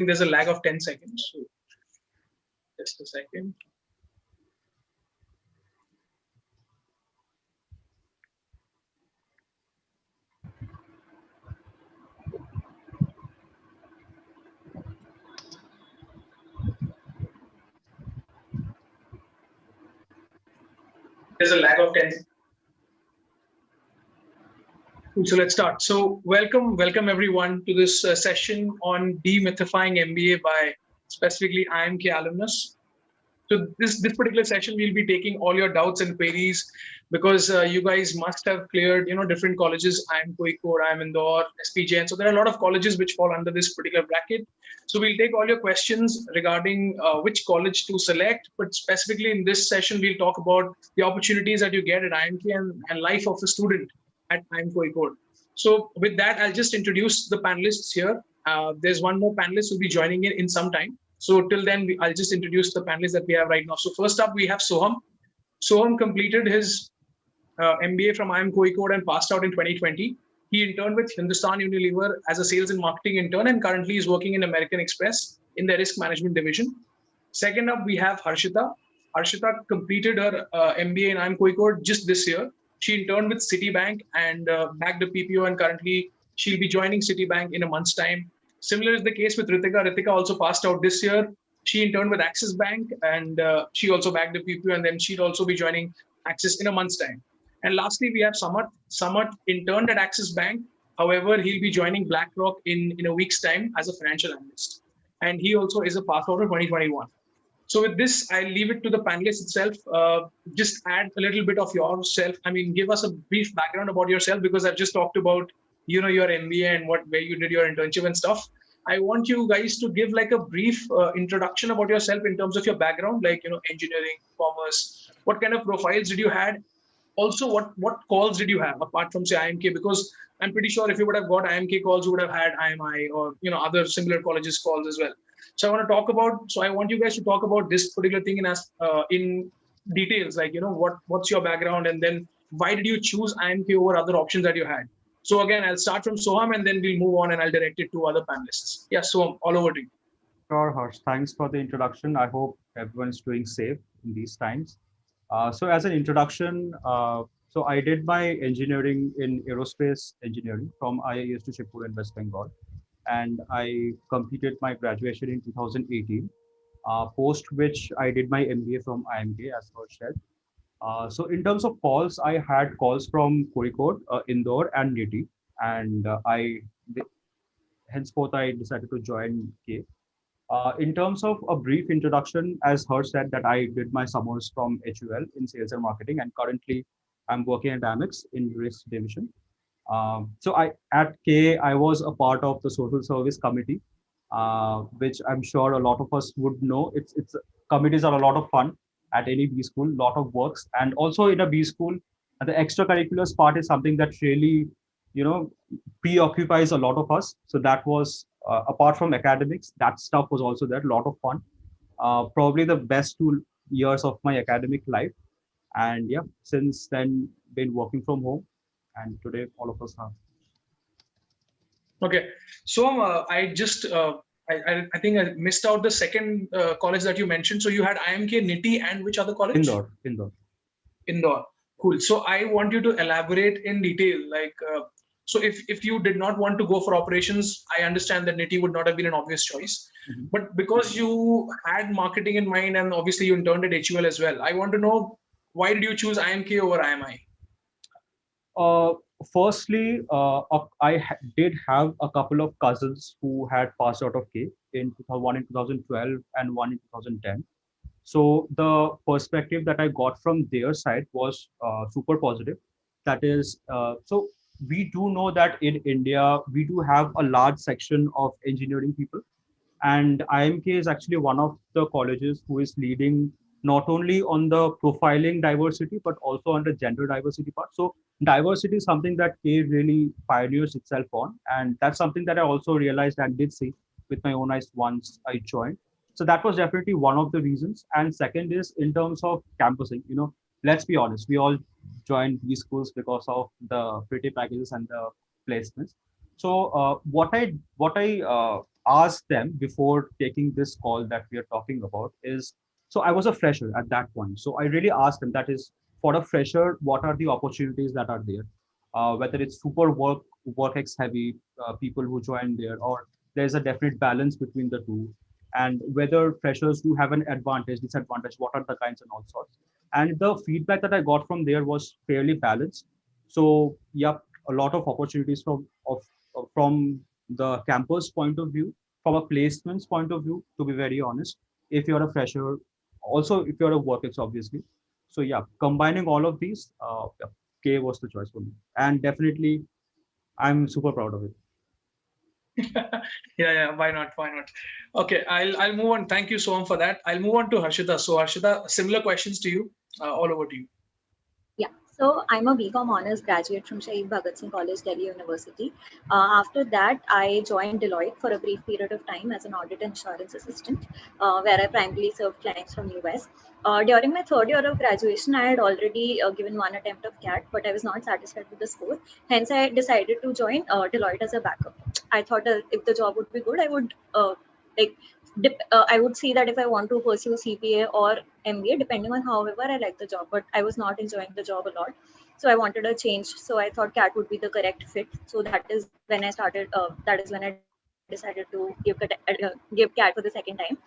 think there's a lag of 10 seconds. So just a second. There's a lag of 10. So let's start. So welcome everyone to this session on Demythifying MBA by specifically IIM K alumnus. So this particular session, we'll be taking all your doubts and queries because you guys must have cleared, different colleges, IIM Kozhikode, IIM Indore, SPJIMR. So there are a lot of colleges which fall under this particular bracket. So we'll take all your questions regarding which college to select, but specifically in this session, we'll talk about the opportunities that you get at IIMK and life of a student at IIM Kozhikode. So with that, I'll just introduce the panelists here. There's one more panelist who'll be joining in some time. So till then, I'll just introduce the panelists that we have right now. So first up, we have Soham. Soham completed his MBA from IIM Kozhikode and passed out in 2020. He interned with Hindustan Unilever as a sales and marketing intern and currently is working in American Express in the risk management division. Second up, we have Harshita. Harshita completed her MBA in IIM Kozhikode just this year. She interned with Citibank and bagged a PPO, and currently she'll be joining Citibank in a month's time. Similar is the case with Ritika. Ritika also passed out this year. She interned with Axis Bank and she also bagged a PPO, and then she'll also be joining Axis in a month's time. And lastly, we have Samarth. Samarth interned at Axis Bank. However, he'll be joining BlackRock in a week's time as a financial analyst. And he also is a pass out of 2021. So with this, I'll leave it to the panelists itself. Just add a little bit of yourself. I mean, give us a brief background about yourself, because I've just talked about your MBA and where you did your internship and stuff. I want you guys to give like a brief introduction about yourself in terms of your background, like engineering, commerce. What kind of profiles did you had? Also, what calls did you have apart from say IIMK? Because I'm pretty sure if you would have got IIMK calls, you would have had IIMI or other similar colleges calls as well. So I want you guys to talk about this particular thing in details, like what's your background, and then why did you choose IIMK over other options that you had? So again, I'll start from Soham and then we'll move on and I'll direct it to other panelists. Yeah, Soham, all over to you. Sure, Harsh. Thanks for the introduction. I hope everyone is doing safe in these times. So as an introduction, so I did my engineering in aerospace engineering from IIM Kozhikode in West Bengal. And I completed my graduation in 2018, post which I did my MBA from IIMK, as Harsh said. So in terms of calls, I had calls from Kozhikode, Indore, and Niti, and henceforth I decided to join K. In terms of a brief introduction, as Harsh said, that I did my summers from HUL in sales and marketing, and currently I'm working at Amex in risk division. So at K, I was a part of the social service committee, which I'm sure a lot of us would know. It's committees are a lot of fun at any B school, lot of works, and also in a B school, the extracurriculars part is something that really, preoccupies a lot of us. So that was apart from academics, that stuff was also there, a lot of fun. Probably the best 2 years of my academic life, and yeah, since then been working from home, and today all of us have. Okay, so I just. I think I missed out the second college that you mentioned. So you had IIMK, Niti, and which other college? Indore. Cool. So I want you to elaborate in detail. Like, so if you did not want to go for operations, I understand that Niti would not have been an obvious choice. Mm-hmm. But because you had marketing in mind and obviously you interned at HUL as well, I want to know, why did you choose IIMK over IIMI? Firstly, I did have a couple of cousins who had passed out of K one in 2012 and one in 2010. So the perspective that I got from their side was super positive. That is, so we do know that in India, we do have a large section of engineering people. And IIMK is actually one of the colleges who is leading not only on the profiling diversity, but also on the gender diversity part. So diversity is something that K really pioneers itself on. And that's something that I also realized and did see with my own eyes once I joined. So that was definitely one of the reasons. And second is in terms of campusing, let's be honest, we all join these schools because of the pretty packages and the placements. So what I asked them before taking this call that we are talking about is, so I was a fresher at that point. So I really asked them, that is, for a fresher, what are the opportunities that are there? Whether it's super work heavy people who join there, or there's a definite balance between the two, and whether freshers do have an advantage, disadvantage, what are the kinds and all sorts. And the feedback that I got from there was fairly balanced. So yep, a lot of opportunities from the campus point of view, from a placements point of view, to be very honest, if you're a fresher, also if you're a workex, obviously. So yeah, combining all of these, yeah, K was the choice for me, and definitely I'm super proud of it. Yeah, why not? Okay, I'll move on. Thank you, Soham, for that. I'll move on to Harshita. So Harshita, similar questions to you. All over to you. Yeah, so I'm a BCom honors graduate from Shahid Bhagat Singh College, Delhi University. After that, I joined Deloitte for a brief period of time as an audit and assurance assistant, where I primarily served clients from US. During my third year of graduation, I had already given one attempt of CAT, but I was not satisfied with the score. Hence, I decided to join Deloitte as a backup. I thought if the job would be good, I would I would see that if I want to pursue CPA or MBA, depending on however I like the job, but I was not enjoying the job a lot. So I wanted a change. So I thought CAT would be the correct fit. So that is when I started, that is when I decided to give CAT for the second time.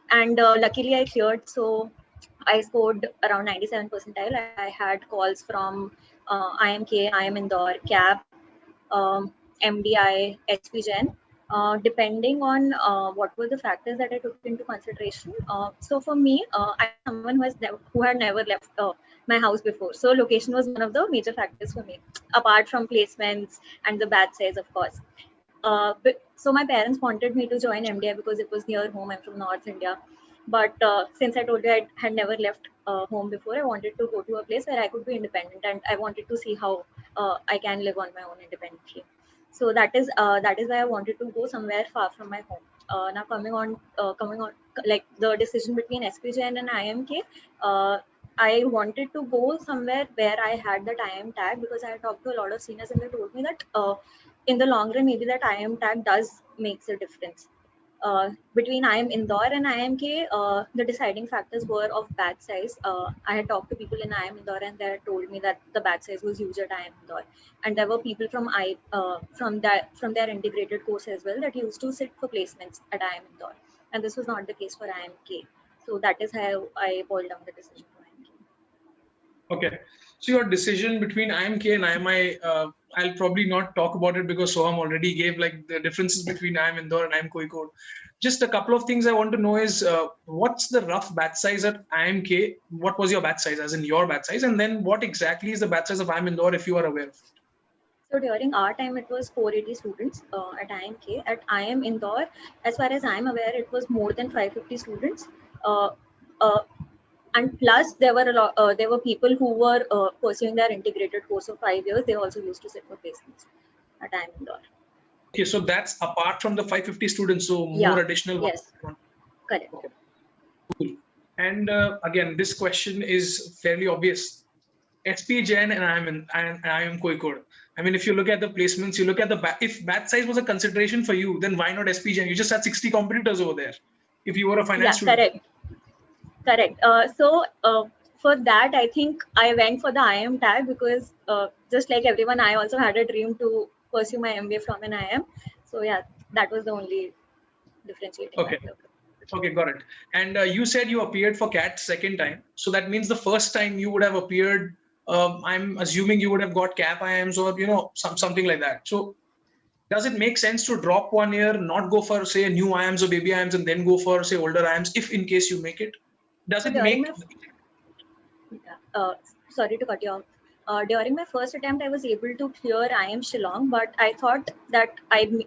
And luckily I cleared. So I scored around 97 percentile. I had calls from IIM K, IIM Indore, CAP, MDI, SPJIMR. Depending on what were the factors that I took into consideration. So for me, I'm someone who had never left my house before. So location was one of the major factors for me, apart from placements and the batch size, of course. So my parents wanted me to join MDI because it was near home. I'm from North India. But since I told you I had never left home before, I wanted to go to a place where I could be independent, and I wanted to see how I can live on my own independently. So that is why I wanted to go somewhere far from my home. Now coming on like the decision between SPJIMR and IIMK, I wanted to go somewhere where I had that IIM tag, because I had talked to a lot of seniors and they told me that in the long run, maybe that IIM tag does makes a difference. Between IIM Indore and IIMK, the deciding factors were of batch size. I had talked to people in IIM Indore and they had told me that the batch size was huge at IIM Indore, and there were people from their integrated course as well that used to sit for placements at IIM Indore, and this was not the case for IIMK. So that is how I boiled down the decision for IIMK. Okay, so your decision between IIMK and IIMI, I'll probably not talk about it because Soham already gave like the differences between IIM Indore and IIM Kozhikode. Just a couple of things I want to know is what's the rough batch size at IIMK? What was your batch size, as in your batch size? And then what exactly is the batch size of IIM Indore, if you are aware of it? So during our time, it was 480 students at IIMK. At IIM Indore, as far as I'm aware, it was more than 550 students. And plus, there were people who were pursuing their integrated course of 5 years. They also used to sit for placements at IIM Indore. Okay, so that's apart from the 550 students, so more additional. Yes, correct. Okay. Cool. And again, this question is fairly obvious. SP Jain and IIM Kozhikode. I mean, if you look at the placements, you look at if batch size was a consideration for you, then why not SP Jain? You just had 60 competitors over there. If you were a finance student. Correct. For that, I think I went for the IIM tag because just like everyone, I also had a dream to pursue my MBA from an IIM. So yeah, that was the only differentiating factor. Okay, got it. And you said you appeared for CAT second time. So that means the first time you would have appeared, I'm assuming you would have got CAP IIMs or, something like that. So does it make sense to drop 1 year, not go for, say, new IIMs or baby IIMs, and then go for, say, older IIMs, if in case you make it? Does it make... Sorry to cut you off. During my first attempt, I was able to clear IIM Shillong, but I thought that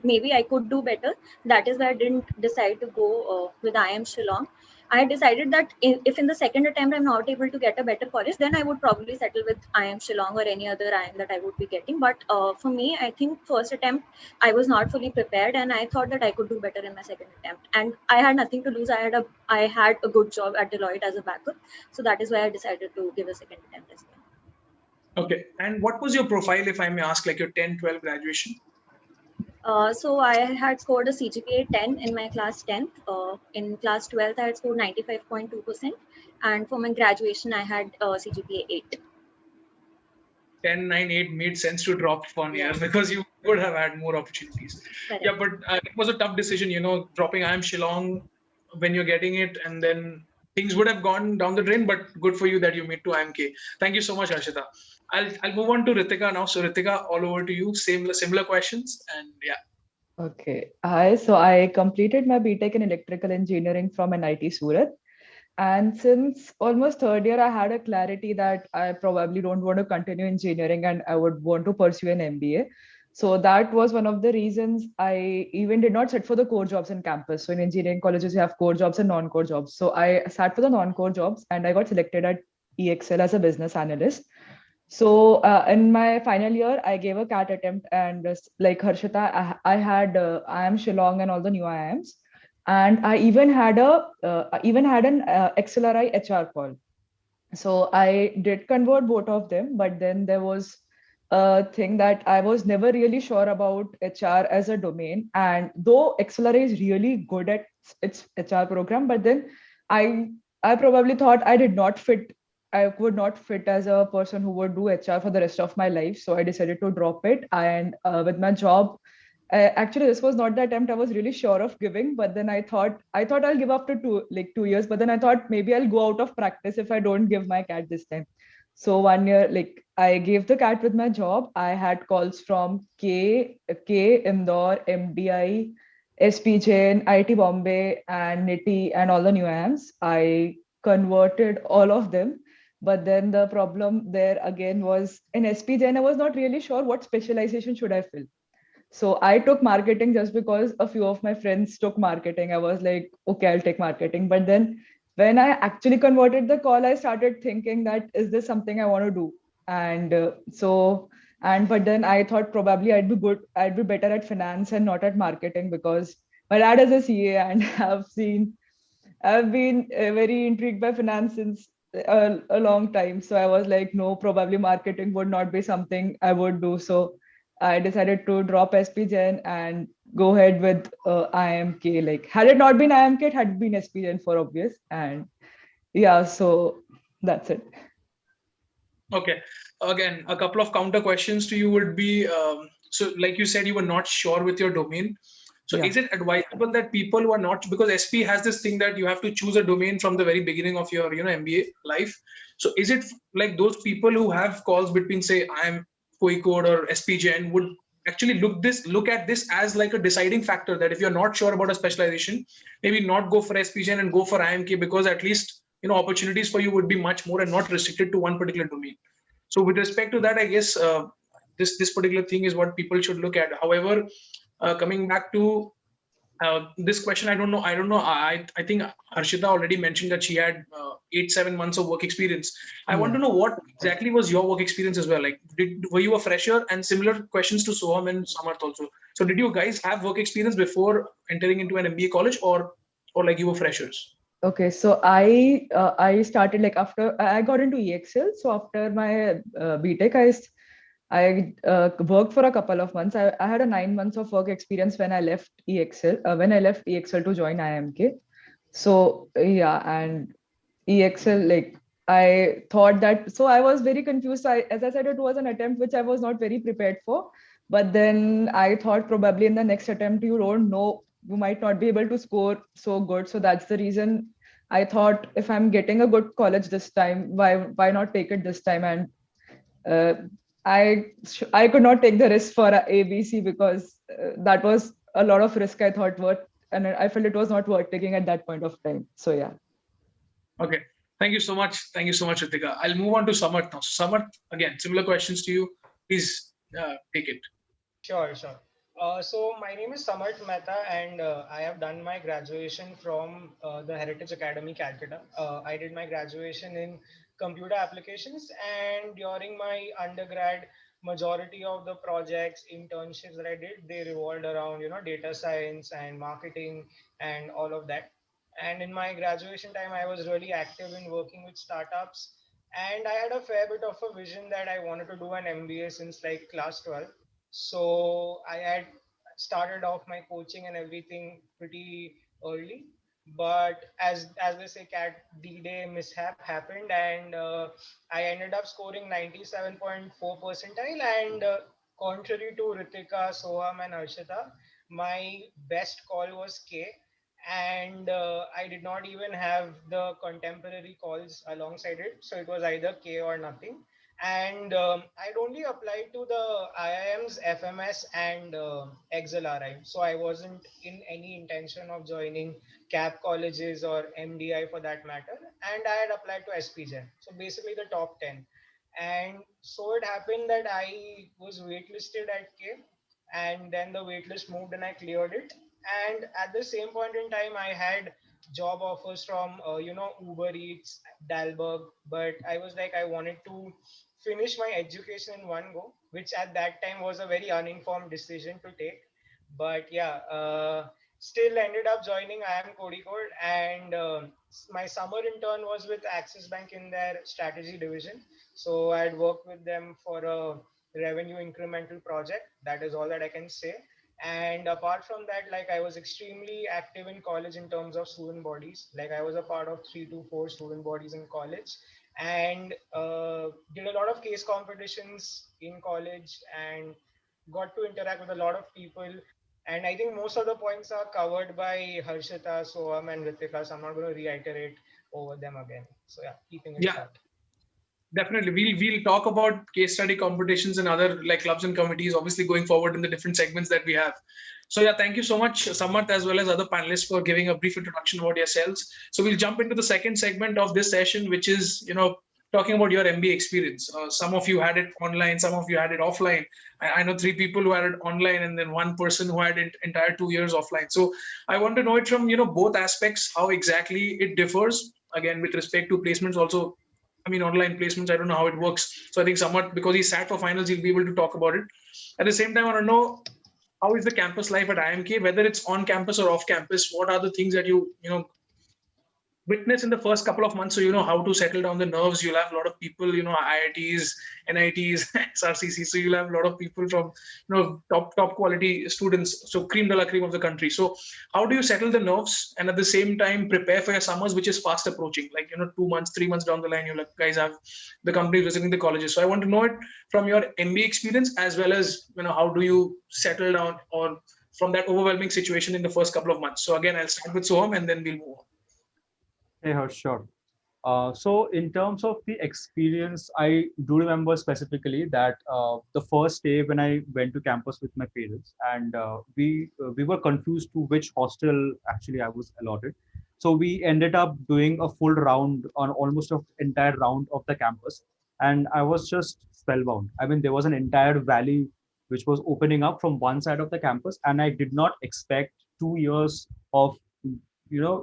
maybe I could do better. That is why I didn't decide to go with IIM Shillong. I decided that if in the second attempt I'm not able to get a better college, then I would probably settle with IIM Shillong or any other IIM that I would be getting. But for me, I think first attempt, I was not fully prepared, and I thought that I could do better in my second attempt. And I had nothing to lose. I had a good job at Deloitte as a backup. So that is why I decided to give a second attempt as well. Okay. And what was your profile, if I may ask, like your 10, 12 graduation? So I had scored a CGPA 10 in my class 10th. In class 12th, I had scored 95.2%. And for my graduation, I had CGPA 8. 10, 9, 8 made sense to drop 1 year because you would have had more opportunities. Correct. Yeah, but it was a tough decision, dropping IIM Shillong when you're getting it, and then things would have gone down the drain, but good for you that you made to IIM K. Thank you so much, Harshita. I'll move on to Ritika now. So Ritika, all over to you. Similar questions, and yeah. Okay. Hi. So I completed my BTech in electrical engineering from NIT Surat. And since almost third year, I had a clarity that I probably don't want to continue engineering and I would want to pursue an MBA. So that was one of the reasons I even did not sit for the core jobs in campus. So in engineering colleges, you have core jobs and non-core jobs. So I sat for the non-core jobs and I got selected at EXL as a business analyst. So in my final year, I gave a CAT attempt, and like Harshita, I had IIM Shillong and all the new IIMs, and I even had an XLRI HR call. So I did convert both of them, but then there was a thing that I was never really sure about HR as a domain. And though XLRI is really good at its HR program, but then I probably thought I would not fit as a person who would do HR for the rest of my life. So I decided to drop it. And with my job, actually, this was not the attempt I was really sure of giving. But then I thought I'll give after 2 years. But then I thought maybe I'll go out of practice if I don't give my CAT this time. So 1 year, I gave the CAT with my job. I had calls from Indore, MDI, SPJIMR, IIT Bombay, and NITI, and all the new IIMs. I converted all of them. But then the problem there again was in SPJIMR, I was not really sure what specialization should I fill. So I took marketing just because a few of my friends took marketing. I was like, okay, I'll take marketing. But then when I actually converted the call, I started thinking that, is this something I want to do? But then I thought probably I'd be better at finance and not at marketing, because my dad is a CA and I've been very intrigued by finance since a long time. So I was like, no, probably marketing would not be something I would do. So I decided to drop SPGen and go ahead with IIM K. Like, had it not been IIM K, it had been SPGen for obvious. And yeah, so that's it. Okay. Again, a couple of counter questions to you would be, so like you said, you were not sure with your domain. So Yeah. is it advisable that people who are not, because SP has this thing that you have to choose a domain from the very beginning of your MBA life. So is it like those people who have calls between, say, IIM Kozhikode or SPGen would actually look at this as like a deciding factor, that if you're not sure about a specialization, maybe not go for SPGen and go for IIMK, because at least opportunities for you would be much more and not restricted to one particular domain. So with respect to that, I guess this particular thing is what people should look at. However, coming back to this question, I don't know. I think Harshita already mentioned that she had 8-7 months of work experience. I want to know what exactly was your work experience as well. Like, were you a fresher? And similar questions to Soham and Samarth also. So did you guys have work experience before entering into an MBA college, or like you were freshers? Okay, so I started like after I got into EXL. So after my BTech, I worked for a couple of months. I had a 9 months of work experience when I left EXL to join IIMK. So yeah, and EXL, like, I thought that, so I was very confused. As I said, it was an attempt which I was not very prepared for. But then I thought probably in the next attempt, you don't know, you might not be able to score so good. So that's the reason I thought, if I'm getting a good college this time, why not take it this time? And uh, I could not take the risk for ABC, because that was a lot of risk I thought worth, and I felt it was not worth taking at that point of time. So yeah. Okay. Thank you so much. Thank you so much, Ritika. I'll move on to Samarth now. Samarth, again, similar questions to you. Please take it. Sure, sure. So my name is Samarth Mehta, and I have done my graduation from the Heritage Academy, Calcutta. I did my graduation in computer applications, and during my undergrad, majority of the projects, internships that I did, they revolved around data science and marketing and all of that. And in my graduation time, I was really active in working with startups, and I had a fair bit of a vision that I wanted to do an MBA since like class 12. So I had started off my coaching and everything pretty early. But as they say, cat D-Day mishap happened, and I ended up scoring 97.4 percentile. And contrary to Ritika, Soham, and Harshita, my best call was K, and I did not even have the contemporary calls alongside it. So it was either K or nothing. And I'd only applied to the IIMs, FMS, and XLRI. So I wasn't in any intention of joining CAP colleges or MDI for that matter. And I had applied to SPJIMR. So basically the top 10. And so it happened that I was waitlisted at K, and then the waitlist moved and I cleared it. And at the same point in time, I had job offers from Uber Eats, Dalberg, but I was like, I wanted to finish my education in one go, which at that time was a very uninformed decision to take. But yeah, still ended up joining IIM Kozhikode, and my summer intern was with Axis Bank in their strategy division. So I'd worked with them for a revenue incremental project. That is all that I can say. And apart from that, like, I was extremely active in college in terms of student bodies. Like, I was a part of 3 to 4 student bodies in college, and did a lot of case competitions in college, and got to interact with a lot of people. And I think most of the points are covered by Harshita, Soham, and Ritika, so I'm not going to reiterate over them again. So yeah, keeping it short. Definitely, we'll talk about case study competitions and other like clubs and committees, obviously going forward in the different segments that we have. So yeah, thank you so much, Samarth, as well as other panelists, for giving a brief introduction about yourselves. So we'll jump into the second segment of this session, which is talking about your MBA experience. Some of you had it online, some of you had it offline. I know 3 people who had it online, and then 1 person who had it entire 2 years offline. So I want to know it from both aspects, how exactly it differs. Again, with respect to placements, also. I mean, online placements, I don't know how it works. So I think somewhat, because he sat for finals, he'll be able to talk about it. At the same time, I want to know, how is the campus life at IIMK, whether it's on campus or off campus? What are the things that you witness in the first couple of months, so how to settle down the nerves? You'll have a lot of people, IITs, NITs, SRCC, so you'll have a lot of people from top quality students, so cream de la cream of the country. So how do you settle the nerves and at the same time prepare for your summers, which is fast approaching, like 2 months, 3 months down the line, you guys have the company visiting the colleges. So I want to know it from your MBA experience, as well as how do you settle down or from that overwhelming situation in the first couple of months. So again, I'll start with Soham and then we'll move on. Hey, Harsh, sure. So in terms of the experience, I do remember specifically that the first day when I went to campus with my parents, and we were confused to which hostel actually I was allotted. So we ended up doing a full round on almost an entire round of the campus, and I was just spellbound. I mean, there was an entire valley which was opening up from one side of the campus, and I did not expect 2 years of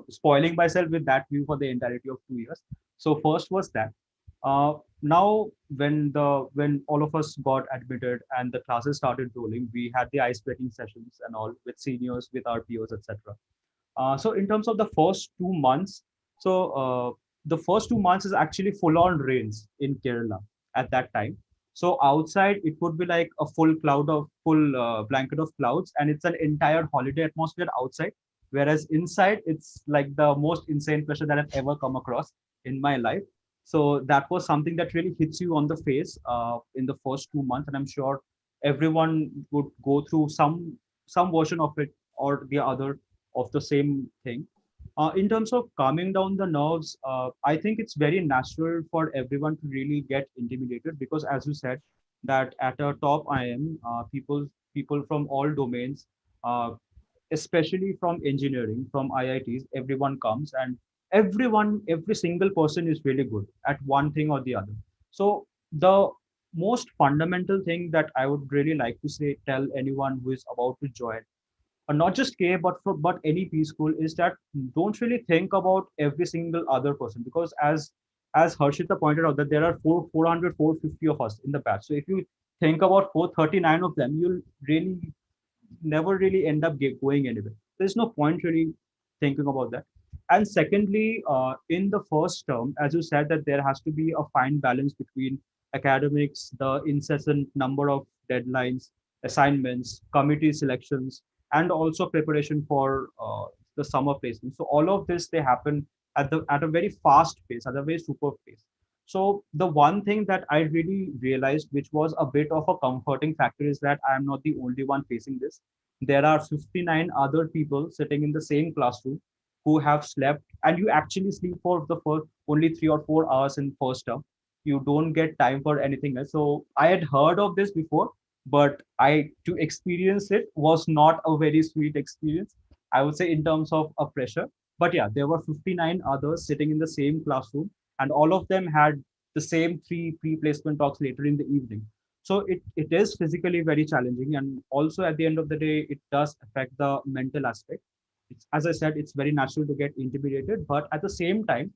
spoiling myself with that view for the entirety of 2 years. So first was that. Now when all of us got admitted and the classes started rolling, we had the ice breaking sessions and all with seniors, with our peers, etc. So in terms of the first 2 months, the first 2 months is actually full on rains in Kerala at that time. So outside it would be like a full blanket of clouds, and it's an entire holiday atmosphere outside. Whereas inside, it's like the most insane pressure that I've ever come across in my life. So that was something that really hits you on the face in the first 2 months. And I'm sure everyone would go through some version of it or the other of the same thing. In terms of calming down the nerves, I think it's very natural for everyone to really get intimidated, because as you said, that at a top IIM, people from all domains, especially from engineering, from IITs, everyone comes, and every single person is really good at one thing or the other. So the most fundamental thing that I would really like to tell anyone who is about to join, not just K, but any P school, is that don't really think about every single other person, because as Harshita pointed out, that there are 450 of us in the batch. So if you think about 439 of them, you'll really never really end up going anywhere. There's no point really thinking about that. And secondly, in the first term, as you said, that there has to be a fine balance between academics, the incessant number of deadlines, assignments, committee selections, and also preparation for the summer placement. So all of this, they happen at a very fast pace, at a very super pace. So the one thing that I really realized, which was a bit of a comforting factor, is that I am not the only one facing this. There are 59 other people sitting in the same classroom who have slept, and you actually sleep for the first only 3 or 4 hours in first term. You don't get time for anything else. So I had heard of this before, but I to experience it was not a very sweet experience, I would say, in terms of a pressure. But yeah, there were 59 others sitting in the same classroom, and all of them had the same three pre-placement talks later in the evening. So it is physically very challenging, and also at the end of the day, it does affect the mental aspect. As I said, it's very natural to get intimidated, but at the same time,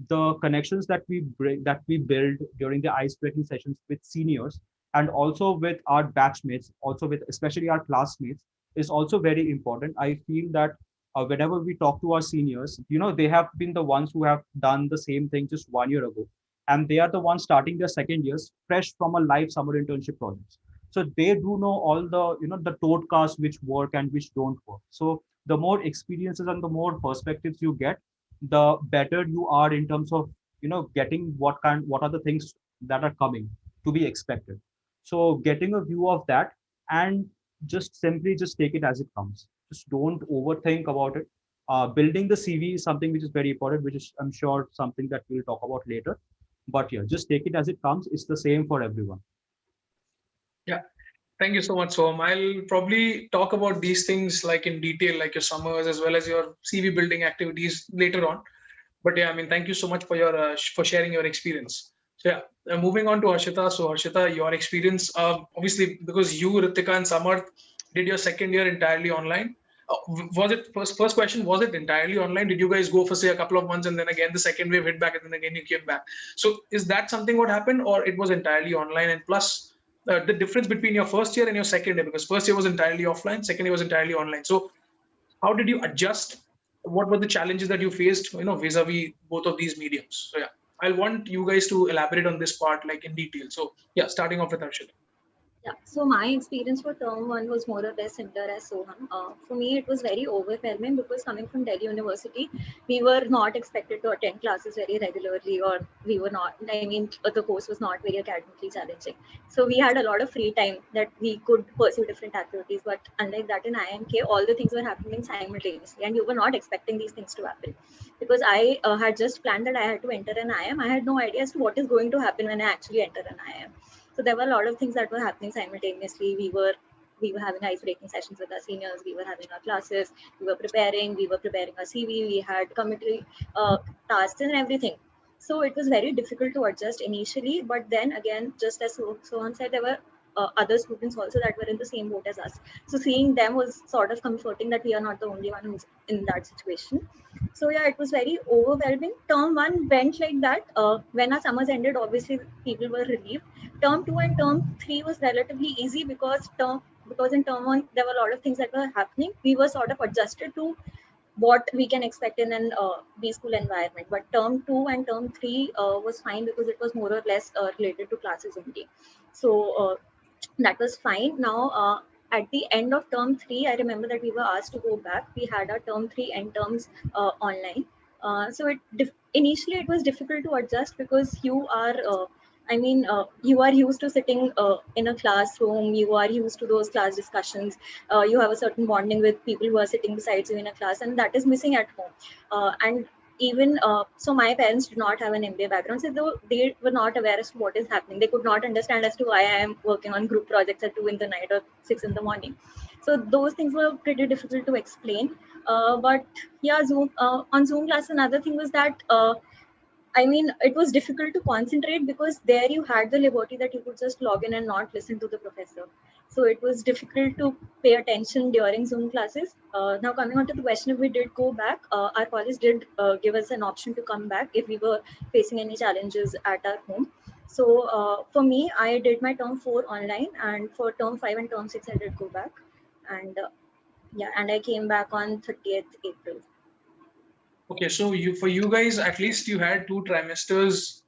the connections that we build during the ice breaking sessions with seniors, and also with our batchmates, also with especially our classmates, is also very important. I feel that whenever we talk to our seniors, they have been the ones who have done the same thing just 1 year ago, and they are the ones starting their second years fresh from a live summer internship projects. So they do know all the the totcasts which work and which don't work. So the more experiences and the more perspectives you get, the better you are in terms of getting what are the things that are coming to be expected. So getting a view of that, and just simply just take it as it comes. Just don't overthink about it. Building the CV is something which is very important, which is, I'm sure, something that we'll talk about later. But yeah, just take it as it comes. It's the same for everyone. Yeah. Thank you so much, Soham. I'll probably talk about these things like in detail, like your summers as well as your CV building activities later on. But yeah, I mean, thank you so much for your for sharing your experience. So yeah, moving on to Harshita. So Harshita, your experience, obviously, because you, Ritika, and Samarth did your second year entirely online. Was it first question? Was it entirely online? Did you guys go for say a couple of months and then again the second wave hit back and then again you came back? So is that something what happened, or it was entirely online? And plus, the difference between your first year and your second year, because first year was entirely offline, second year was entirely online. So how did you adjust? What were the challenges that you faced, vis-a-vis both of these mediums? So yeah, I'll want you guys to elaborate on this part like in detail. So yeah, starting off with Harshita. Yeah, so my experience for term one was more or less similar as Soham. For me, it was very overwhelming because coming from Delhi University, we were not expected to attend classes very regularly, or we were not, I mean, the course was not very academically challenging. So we had a lot of free time that we could pursue different activities. But unlike that in IIMK, all the things were happening simultaneously, and you were not expecting these things to happen. Because I had just planned that I had to enter an IIM. I had no idea as to what is going to happen when I actually enter an IIM. So there were a lot of things that were happening simultaneously. We were having ice breaking sessions with our seniors. We were having our classes. We were preparing our CV. We had committee tasks and everything. So it was very difficult to adjust initially. But then again, just as Soham said, there were other students also that were in the same boat as us. So seeing them was sort of comforting that we are not the only one who's in that situation. So yeah, it was very overwhelming. Term one went like that. When our summers ended, obviously people were relieved. Term two and term three was relatively easy because in term one there were a lot of things that were happening. We were sort of adjusted to what we can expect in an B school environment. But term two and term three was fine because it was more or less related to classes only. So that was fine. Now, at the end of term three, I remember that we were asked to go back. We had our term three end terms online. So initially it was difficult to adjust because you are, you are used to sitting in a classroom. You are used to those class discussions. You have a certain bonding with people who are sitting beside you in a class, and that is missing at home. And even so, my parents did not have an MBA background, so they were not aware as to what is happening. They could not understand as to why I am working on group projects at 2 in the night or 6 in the morning. So those things were pretty difficult to explain. But yeah, on Zoom class, another thing was that it was difficult to concentrate because there you had the liberty that you could just log in and not listen to the professor. So it was difficult to pay attention during Zoom classes. Now coming on to the question, if we did go back, our college did give us an option to come back if we were facing any challenges at our home. So for me, I did my term 4 online, and for term 5 and term 6, I did go back. And and I came back on 30th April. Okay, so for you guys, at least you had 2 trimesters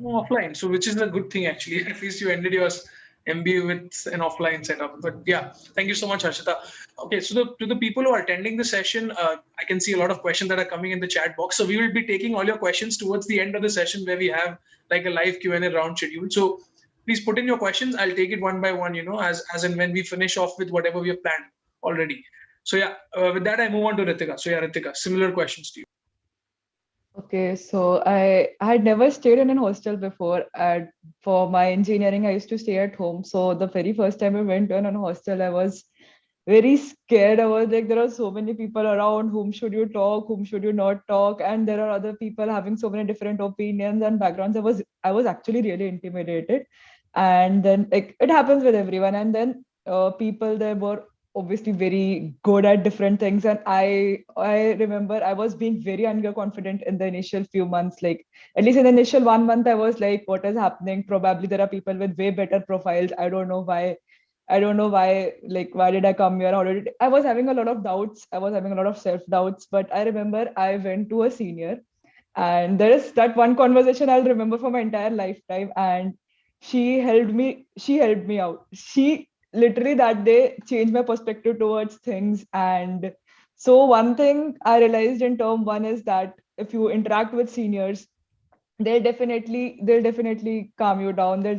offline, so which is a good thing actually. At least you ended yours MBA with an offline setup. But yeah, thank you so much, Harshita. Okay, so to the people who are attending the session, I can see a lot of questions that are coming in the chat box. So we will be taking all your questions towards the end of the session where we have like a live Q&A round scheduled. So please put in your questions. I'll take it one by one, as and when we finish off with whatever we have planned already. So yeah, with that, I move on to Ritika. So yeah, Ritika, similar questions to you. Okay, so I had never stayed in an hostel before. For my engineering, I used to stay at home. So the very first time I went to an hostel, I was very scared. I was like, there are so many people around. Whom should you talk? Whom should you not talk? And there are other people having so many different opinions and backgrounds. I was actually really intimidated. And then like it happens with everyone. And then people there were obviously very good at different things, and I remember I was being very underconfident in the initial few months. Like at least in the initial 1 month, I was like, what is happening? Probably there are people with way better profiles. I don't know why, like why did I come here? I was having a lot of doubts. I was having a lot of self-doubts. But I remember I went to a senior, and there is that one conversation I'll remember for my entire lifetime. And she helped me out. She literally that day changed my perspective towards things. And so one thing I realized in term one is that if you interact with seniors, they'll definitely calm you down. Their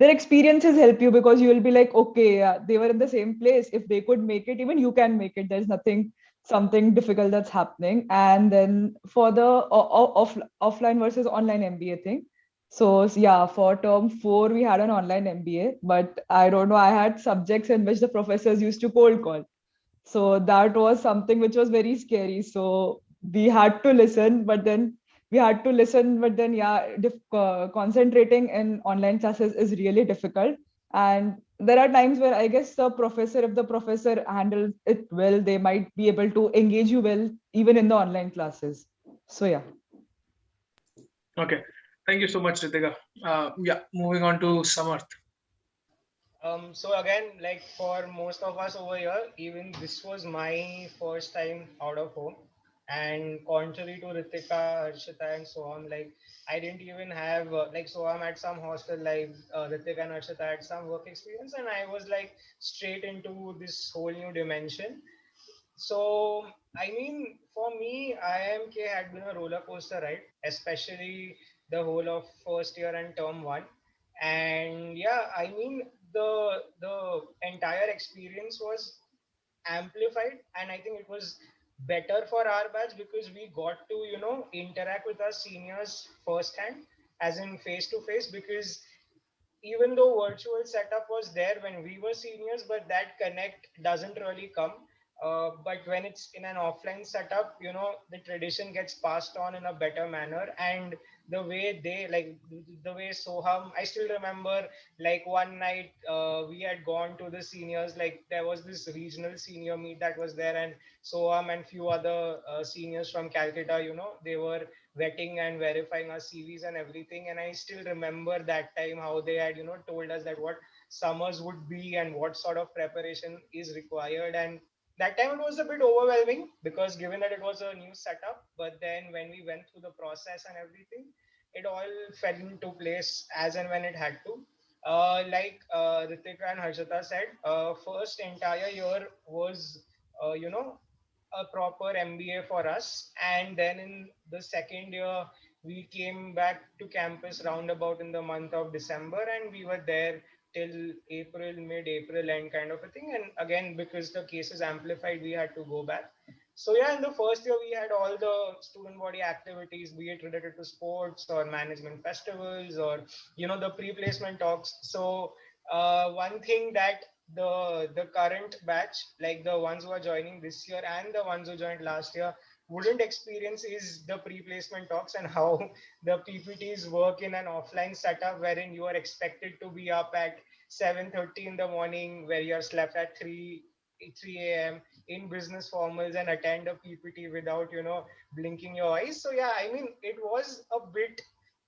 experiences help you, because you will be like, okay, yeah, they were in the same place. If they could make it, even you can make it. There's nothing something difficult that's happening. And then for the offline versus online MBA thing, so yeah, for term 4 we had an online MBA, but I don't know, I had subjects in which the professors used to cold call. So that was something which was very scary. So we had to listen, but then yeah, concentrating in online classes is really difficult. And there are times where I guess if the professor handles it well, they might be able to engage you well even in the online classes. So yeah. Okay, thank you so much, Ritika. Yeah, moving on to Samarth. So again, like for most of us over here, even this was my first time out of home. And contrary to Ritika, Harshita, and Soham, like I didn't even have like Soham had some hostel life, Ritika and Harshita had some work experience, and I was like straight into this whole new dimension. So, I mean, for me, IIMK had been a roller coaster ride, especially the whole of first year and term one. And yeah, I mean, the entire experience was amplified, and I think it was better for our batch because we got to interact with our seniors firsthand, as in face to face. Because even though virtual setup was there when we were seniors, but that connect doesn't really come. But when it's in an offline setup, the tradition gets passed on in a better manner. And the way they like the way Soham, I still remember like one night we had gone to the seniors, like there was this regional senior meet that was there, and Soham and few other seniors from Calcutta, they were vetting and verifying our CVs and everything. And I still remember that time how they had, told us that what summers would be and what sort of preparation is required. And that time it was a bit overwhelming because given that it was a new setup, but then when we went through the process and everything, it all fell into place as and when it had to. Like Ritika and Harshita said, first entire year was, a proper MBA for us. And then in the second year, we came back to campus roundabout in the month of December, and we were there till April, mid-April end kind of a thing. And again, because the cases amplified, we had to go back. So yeah, in the first year, we had all the student body activities, be it related to sports or management festivals or, the pre-placement talks. So one thing that the current batch, like the ones who are joining this year and the ones who joined last year, wouldn't experience is the pre-placement talks and how the PPTs work in an offline setup wherein you are expected to be up at 7:30 in the morning, where you are slept at 3 a.m. in business formals and attend a PPT without blinking your eyes. So yeah, I mean it was a bit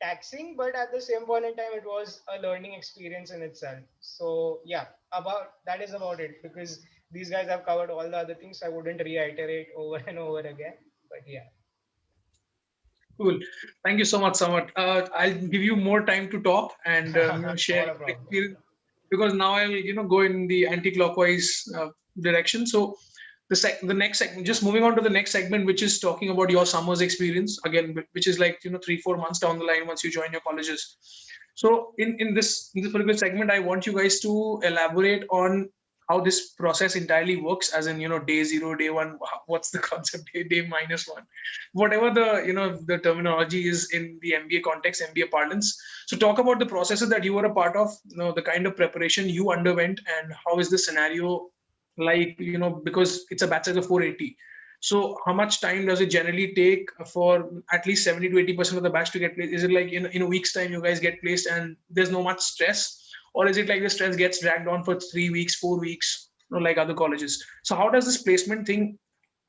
taxing, but at the same point in time it was a learning experience in itself. So yeah, about that is about it, because these guys have covered all the other things, so I wouldn't reiterate over and over again. But yeah. Cool. Thank you so much, Samarth. I'll give you more time to talk and share Not a problem. experience. because now I'll go in the anti-clockwise direction. So the next segment, just moving on to the next segment, which is talking about your summer's experience again, which is like 3-4 months down the line once you join your colleges. So in this particular segment, I want you guys to elaborate on how this process entirely works, as in day 0, day 1, what's the concept, day -1, whatever the terminology is in the MBA context, MBA parlance. So talk about the processes that you were a part of, the kind of preparation you underwent, and how is the scenario like, because it's a batch size of 480. So how much time does it generally take for at least 70 to 80% of the batch to get placed? Is it like in a week's time you guys get placed and there's no much stress? Or is it like the stress gets dragged on for 3 weeks, 4 weeks, like other colleges? So how does this placement thing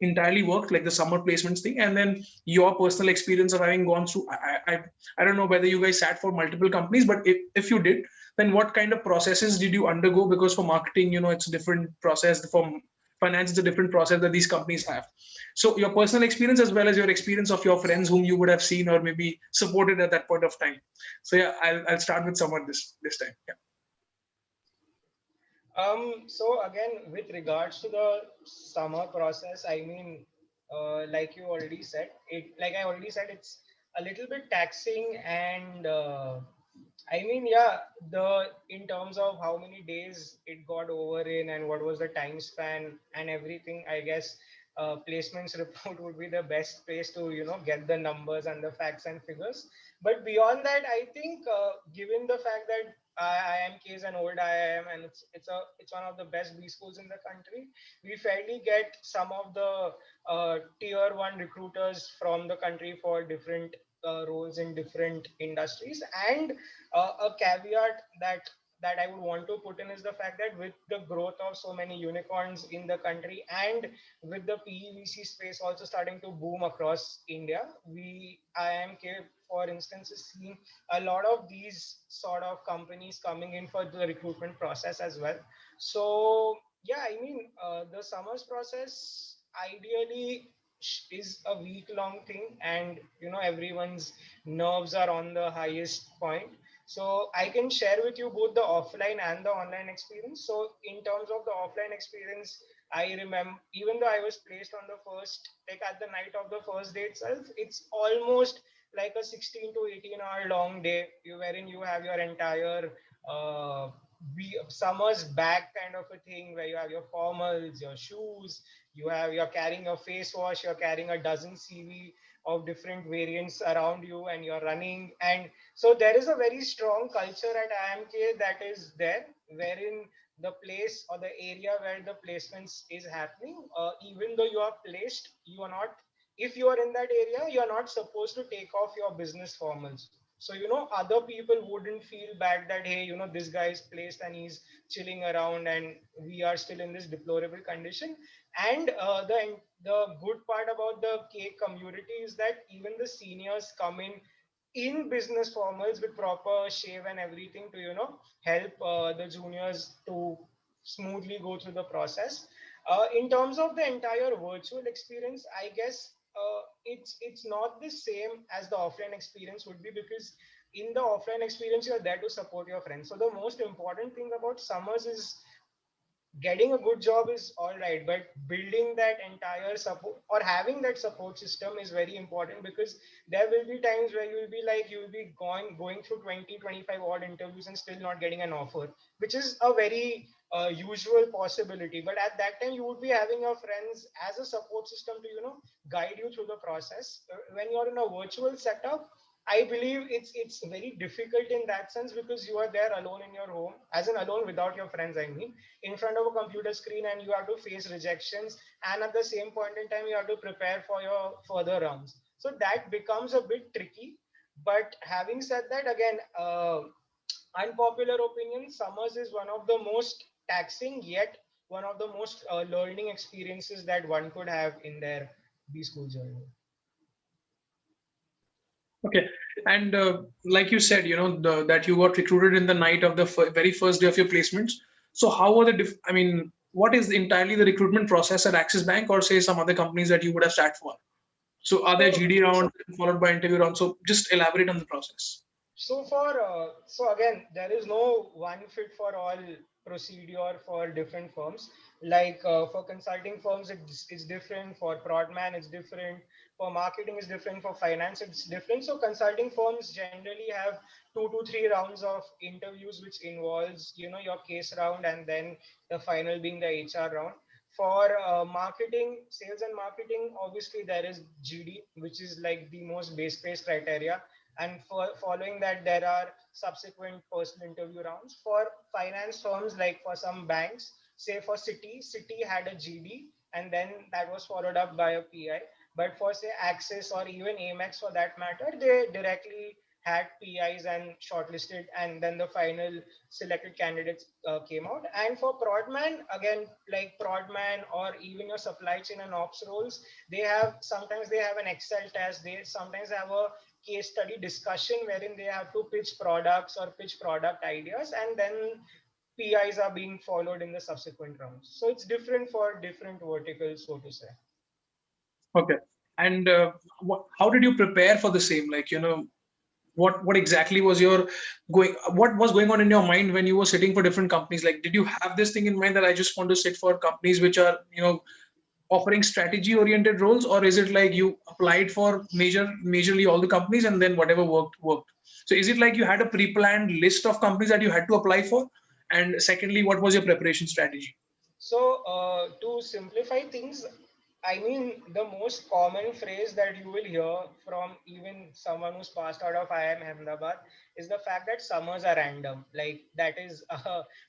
entirely work, like the summer placements thing? And then your personal experience of having gone through, I don't know whether you guys sat for multiple companies, but if you did, then what kind of processes did you undergo? Because for marketing, it's a different process. For finance, it's a different process that these companies have. So your personal experience, as well as your experience of your friends whom you would have seen or maybe supported at that point of time. So yeah, I'll start with someone this time. Yeah. So again, with regards to the summer process, I mean, like you already said, it's a little bit taxing, and I mean, yeah, in terms of how many days it got over in and what was the time span and everything, I guess placements report would be the best place to get the numbers and the facts and figures. But beyond that, I think given the fact that IIM K is an old IIM and it's one of the best B schools in the country, we fairly get some of the tier 1 recruiters from the country for different roles in different industries. And a caveat that I would want to put in is the fact that with the growth of so many unicorns in the country, and with the PEVC space also starting to boom across India, IIM K, for instance, is seeing a lot of these sort of companies coming in for the recruitment process as well. So yeah, I mean, the summers process ideally is a week-long thing, and everyone's nerves are on the highest point. So I can share with you both the offline and the online experience. So in terms of the offline experience, I remember, even though I was placed on the first, like at the night of the first day itself, it's almost like a 16 to 18-hour long day, wherein you have your entire summer's back kind of a thing, where you have your formals, your shoes, you're carrying a face wash, you're carrying a dozen CV of different variants around you, and you're running. And so there is a very strong culture at IIMK that is there, wherein the place or the area where the placements is happening, even though you are placed, you are not, if you are in that area, you are not supposed to take off your business formals. So other people wouldn't feel bad that, hey, this guy is placed and he's chilling around and we are still in this deplorable condition. And the good part about the K community is that even the seniors come in business formals with proper shave and everything to help the juniors to smoothly go through the process. In terms of the entire virtual experience, I guess it's not the same as the offline experience would be, because in the offline experience you're there to support your friends. So the most important thing about summers is getting a good job is all right, but building that entire support or having that support system is very important, because there will be times where you'll be going through 20-25 odd interviews and still not getting an offer, which is a very usual possibility. But at that time you would be having your friends as a support system to guide you through the process. When you're in a virtual setup, I believe it's very difficult in that sense, because you are there alone in your home, as in alone without your friends, I mean, in front of a computer screen, and you have to face rejections, and at the same point in time you have to prepare for your further rounds. So that becomes a bit tricky. But having said that, again, unpopular opinion, summers is one of the most taxing yet one of the most learning experiences that one could have in their B school journey. Okay. And like you said, that you got recruited in the night of the very first day of your placements. So how were I mean, what is entirely the recruitment process at Axis Bank, or say some other companies that you would have sat for? So are there GD rounds followed by interview rounds? So just elaborate on the process. So so again, there is no one fit for all procedure for different firms. Like for consulting firms, it's different. For Prodman, it's different. For marketing, it's different. For finance, it's different. So consulting firms generally have 2 to 3 rounds of interviews, which involves your case round and then the final being the HR round. For marketing, sales and marketing, obviously there is GD, which is like the most base criteria, and for following that there are subsequent personal interview rounds. For finance firms, like for some banks, say for Citi had a GD, and then that was followed up by a PI. But for say Axis or even Amex for that matter, they directly had PIs and shortlisted, and then the final selected candidates came out. And for Prodman, again, like Prodman or even your supply chain and ops roles, sometimes they have an Excel test, they sometimes have a case study discussion wherein they have to pitch products or pitch product ideas, and then PIs are being followed in the subsequent rounds. So it's different for different verticals, so to say. Okay. And how did you prepare for the same? Like, what exactly was what was going on in your mind when you were sitting for different companies? Like, did you have this thing in mind that I just want to sit for companies which are, offering strategy oriented roles, or is it like you applied for majorly all the companies and then whatever worked? So is it like you had a pre-planned list of companies that you had to apply for? And secondly, what was your preparation strategy? So to simplify things, I mean, the most common phrase that you will hear from even someone who's passed out of IIM Ahmedabad is the fact that summers are random. Like that is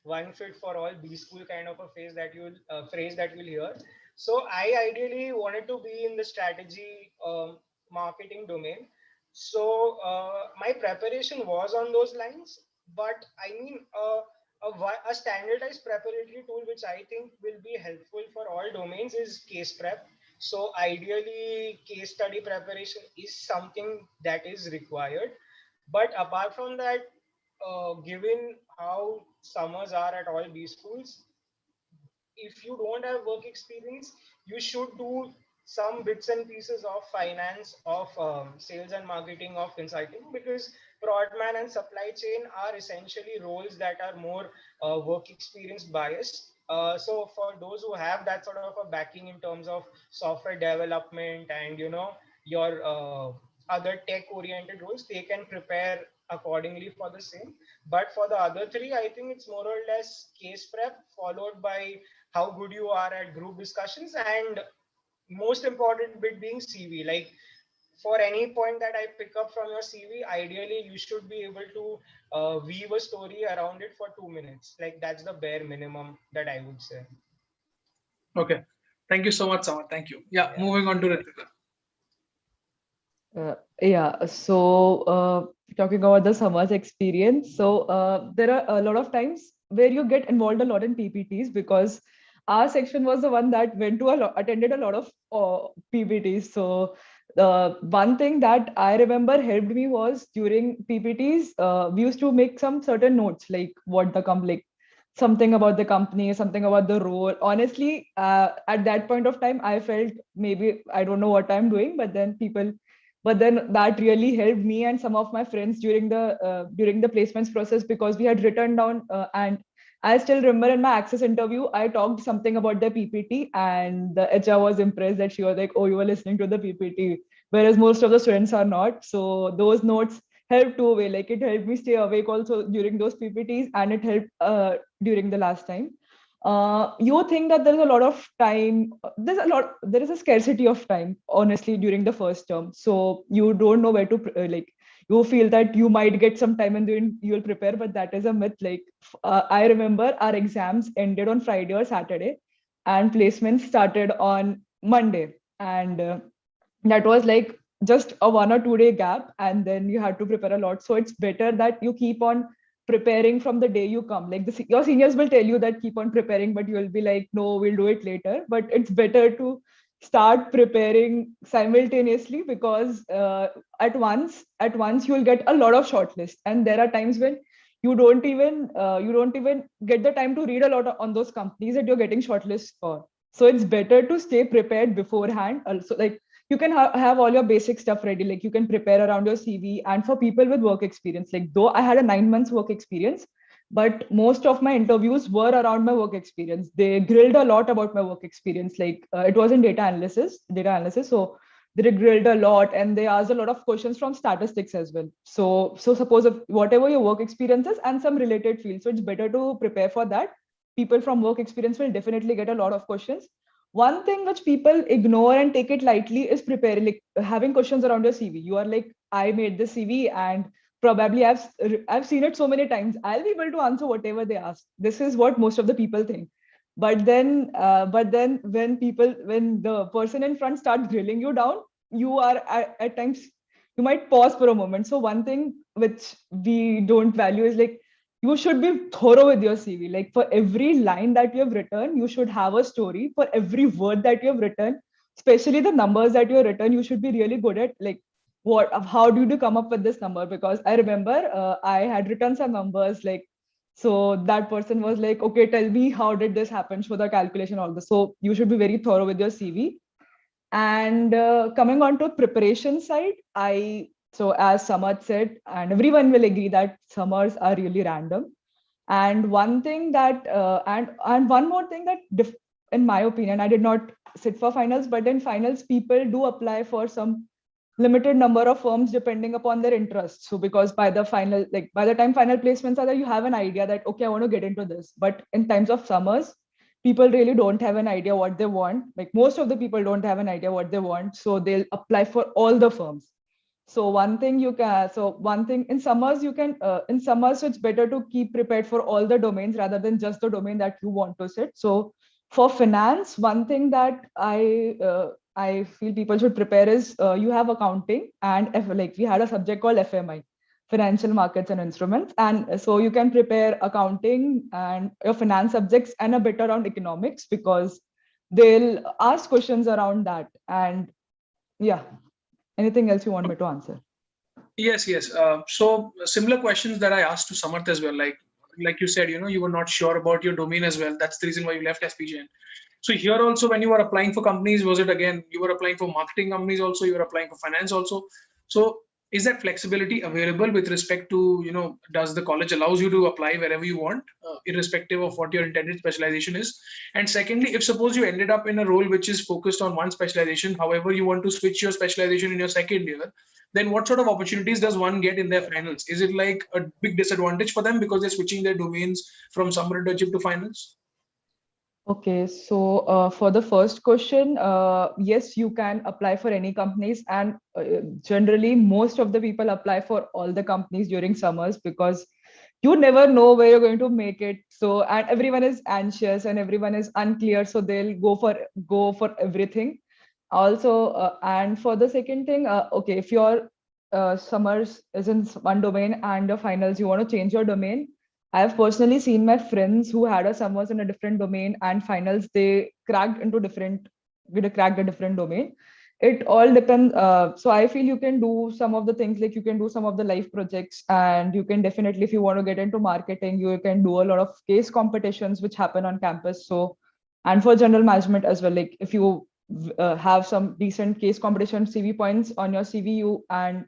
one fit for all B school kind of a phrase that you'll hear. So I ideally wanted to be in the strategy marketing domain. So my preparation was on those lines, but I mean, a standardized preparatory tool which I think will be helpful for all domains is case prep. So ideally, case study preparation is something that is required. But apart from that, given how summers are at all B schools, if you don't have work experience, you should do some bits and pieces of finance, of sales and marketing, of consulting, because Prodman and supply chain are essentially roles that are more work experience biased. So for those who have that sort of a backing in terms of software development and your other tech oriented roles, they can prepare accordingly for the same. But for the other three, I think it's more or less case prep followed by how good you are at group discussions, and most important bit being CV. Like for any point that I pick up from your CV, ideally you should be able to weave a story around it for 2 minutes. Like that's the bare minimum that I would say. Okay. Thank you so much, Samarth. Thank you. Yeah. Moving on to Ritika. So talking about the summers experience, so there are a lot of times where you get involved a lot in PPTs, because our section was the one that went to attended a lot of PPTs. So one thing that I remember helped me was during PPTs, we used to make some certain notes, like what the like something about the company, something about the role. Honestly, at that point of time, I felt maybe I don't know what I'm doing, but then that really helped me and some of my friends during the placements process, because we had written down and I still remember in my Access interview, I talked something about the PPT, and the HR was impressed that she was like, "Oh, you were listening to the PPT," whereas most of the students are not. So those notes helped two-way. Like it helped me stay awake also during those PPTs, and it helped during the last time. You think that there's a lot of time, there is a scarcity of time, honestly, during the first term. So you don't know where to you feel that you might get some time and then you'll prepare, but that is a myth. Like I remember our exams ended on Friday or Saturday, and placements started on Monday, and that was like just a 1 or 2 day gap, and then you had to prepare a lot. So it's better that you keep on preparing from the day you come. Like your seniors will tell you that keep on preparing, but you will be like, no, we'll do it later. But it's better to start preparing simultaneously, because at once you will get a lot of shortlists, and there are times when you don't even get the time to read a lot on those companies that you're getting shortlists for. So it's better to stay prepared beforehand. Also, like you can have all your basic stuff ready. Like you can prepare around your CV. And for people with work experience, like though I had a 9 months work experience, but most of my interviews were around my work experience. They grilled a lot about my work experience. Like it was in data analysis. So they grilled a lot, and they asked a lot of questions from statistics as well. So suppose if whatever your work experience is and some related fields, so it's better to prepare for that. People from work experience will definitely get a lot of questions. One thing which people ignore and take it lightly is preparing, like having questions around your CV. You are like, I made this CV and probably I've seen it so many times. I'll be able to answer whatever they ask. This is what most of the people think. But then when the person in front starts grilling you down, you are at times, you might pause for a moment. So one thing which we don't value is like, you should be thorough with your CV. Like for every line that you have written, you should have a story. For every word that you have written, especially the numbers that you have written, you should be really good at like, how did you come up with this number? Because I remember I had written some numbers, like, so that person was like, okay, tell me how did this happen, show the calculation, all this. So you should be very thorough with your CV. And coming on to preparation side, so as Samarth said, and everyone will agree that summers are really random. And one thing that, and one more thing that, in my opinion, I did not sit for finals, but in finals, people do apply for some limited number of firms depending upon their interests. So because by the time final placements are there, you have an idea that, okay, I want to get into this. But in times of summers, people really don't have an idea what they want. Like most of the people don't have an idea what they want. So they'll apply for all the firms. So one thing in summers, in summers, it's better to keep prepared for all the domains rather than just the domain that you want to sit. So for finance, one thing that I feel people should prepare is you have accounting, and we had a subject called FMI, financial markets and instruments. And so you can prepare accounting and your finance subjects and a bit around economics, because they'll ask questions around that. And yeah. Anything else you want me to answer? Yes. So similar questions that I asked to Samarth as well. Like you said, you were not sure about your domain as well. That's the reason why you left SPJIMR. So here also, when you were applying for companies, was it again, you were applying for marketing companies also, you were applying for finance also? So is that flexibility available with respect to, does the college allows you to apply wherever you want, irrespective of what your intended specialization is? And secondly, if suppose you ended up in a role which is focused on one specialization, however, you want to switch your specialization in your second year, then what sort of opportunities does one get in their finals? Is it like a big disadvantage for them because they're switching their domains from summer internship to finals? Okay, so for the first question, yes, you can apply for any companies, and generally most of the people apply for all the companies during summers, because you never know where you're going to make it. So, and everyone is anxious and everyone is unclear, so they'll go for everything. Also, and for the second thing, okay, if your summers is in one domain and your finals, you want to change your domain. I've personally seen my friends who had a summers in a different domain and finals, they cracked a different domain. It all depends. So I feel you can do some of the things, like you can do some of the live projects, and you can definitely, if you want to get into marketing, you can do a lot of case competitions which happen on campus. So, and for general management as well, like if you have some decent case competition CV points on your CV, and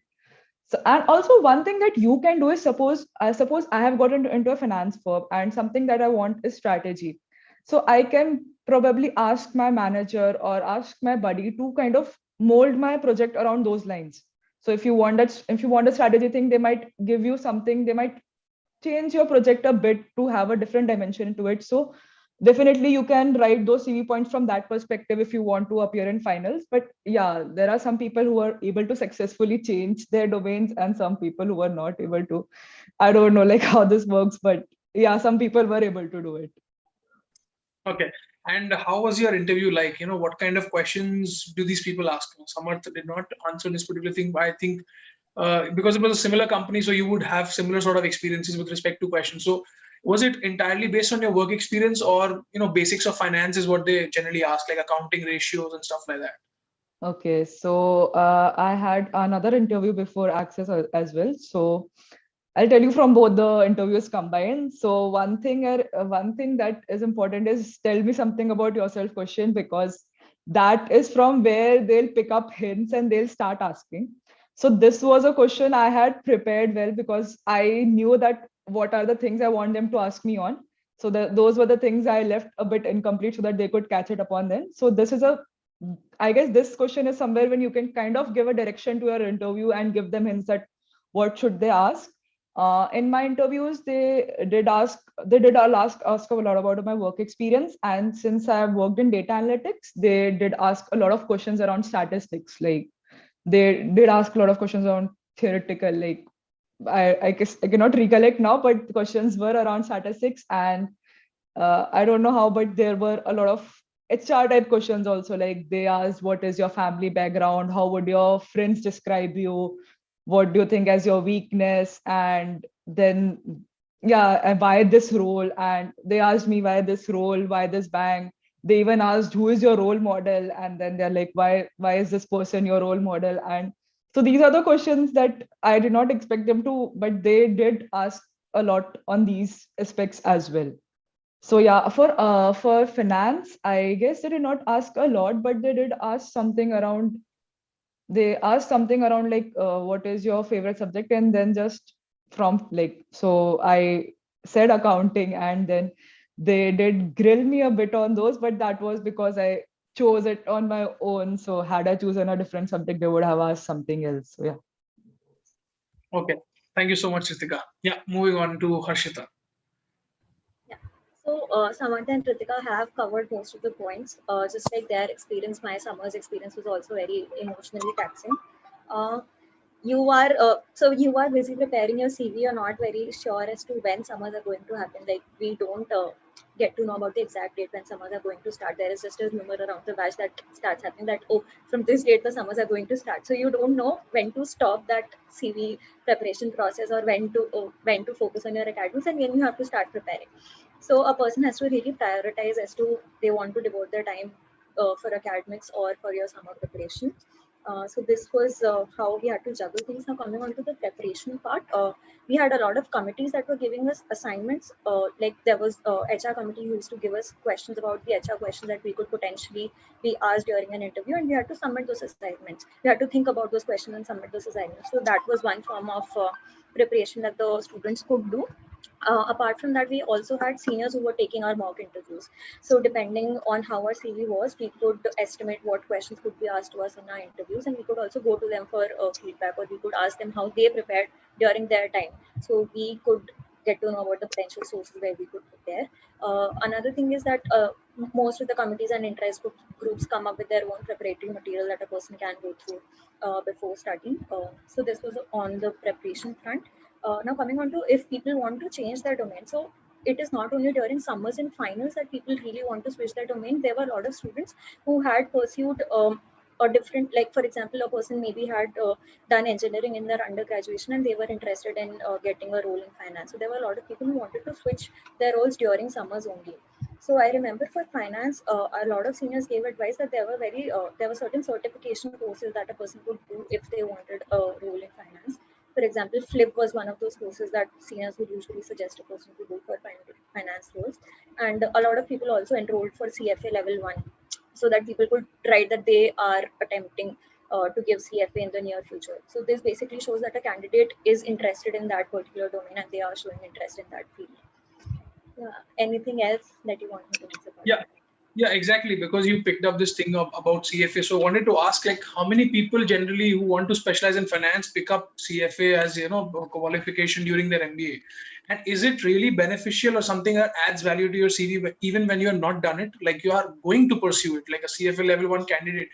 also one thing that you can do is, suppose I have gotten into a finance firm and something that I want is strategy. So I can probably ask my manager or ask my buddy to kind of mold my project around those lines. So if you want a strategy thing, they might give you something, they might change your project a bit to have a different dimension to it. So definitely you can write those CV points from that perspective if you want to appear in finals. But yeah, there are some people who are able to successfully change their domains and some people who are not able to. I don't know like how this works, but yeah, some people were able to do it. Okay. And how was your interview like? What kind of questions do these people ask? Samarth did not answer this particular thing, but I think because it was a similar company, so you would have similar sort of experiences with respect to questions. So was it entirely based on your work experience, or basics of finance is what they generally ask, like accounting ratios and stuff like that? Okay, so I had another interview before Access as well. So I'll tell you from both the interviews combined. So one thing that is important is tell me something about yourself question, because that is from where they'll pick up hints and they'll start asking. So this was a question I had prepared well, because I knew that what are the things I want them to ask me on. So those were the things I left a bit incomplete so that they could catch it upon then. So this is I guess this question is somewhere when you can kind of give a direction to your interview and give them hints that what should they ask. In my interviews, they did ask a lot about my work experience. And since I have worked in data analytics, they did ask a lot of questions around statistics. Like they did ask a lot of questions around theoretical, like I guess I cannot recollect now, but the questions were around statistics. And I don't know how, but there were a lot of HR type questions also. Like they asked, what is your family background? How would your friends describe you? What do you think as your weakness? And then, yeah, and why this role? And they asked me why this role, why this bank. They even asked, who is your role model? And then they're like, why is this person your role model? And so these are the questions that I did not expect them to, but they did ask a lot on these aspects as well. So yeah, for finance, I guess they did not ask a lot, but they did ask something around. They asked something around like, what is your favorite subject, and then just from like, so I said accounting, and then they did grill me a bit on those, but that was because I chose it on my own. So had I chosen a different subject, they would have asked something else. So yeah. Okay. Thank you so much, Ritika. Yeah, moving on to Harshita. So Samarth and Ritika have covered most of the points. Just like their experience, my summer's experience was also very emotionally taxing. You are you are busy preparing your CV. You're not very sure as to when summers are going to happen. Like we don't get to know about the exact date when summers are going to start. There is just a rumor around the batch that starts happening that, oh, from this date the summers are going to start. So you don't know when to stop that CV preparation process, or when to focus on your academics, and when you have to start preparing. So a person has to really prioritize as to they want to devote their time for academics or for your summer preparation. So this was how we had to juggle things. Now coming on to the preparation part, we had a lot of committees that were giving us assignments. Like there was HR committee who used to give us questions about the HR questions that we could potentially be asked during an interview, and we had to submit those assignments. We had to think about those questions and submit those assignments. So that was one form of preparation that the students could do. Apart from that, we also had seniors who were taking our mock interviews. So depending on how our CV was, we could estimate what questions could be asked to us in our interviews, and we could also go to them for feedback, or we could ask them how they prepared during their time. So we could get to know about the potential sources where we could prepare. Another thing is that most of the committees and interest groups come up with their own preparatory material that a person can go through before studying. So this was on the preparation front. Now coming on to if people want to change their domain. So it is not only during summers and finals that people really want to switch their domain. There were a lot of students who had pursued a different, like for example, a person maybe had done engineering in their undergraduation and they were interested in getting a role in finance. So there were a lot of people who wanted to switch their roles during summers only. So I remember for finance, a lot of seniors gave advice that there were certain certification courses that a person could do if they wanted a role in finance. For example, Flip was one of those courses that seniors would usually suggest a person to do for finance roles. And a lot of people also enrolled for CFA level 1, so that people could write that they are attempting to give CFA in the near future. So this basically shows that a candidate is interested in that particular domain and they are showing interest in that field. Yeah. Anything else that you want me to answer? Yeah, exactly. Because you picked up this thing about CFA. So I wanted to ask, like, how many people generally who want to specialize in finance pick up CFA as, a qualification during their MBA? And is it really beneficial or something that adds value to your CV even when you are not done it? Like you are going to pursue it, like a CFA level 1 candidate.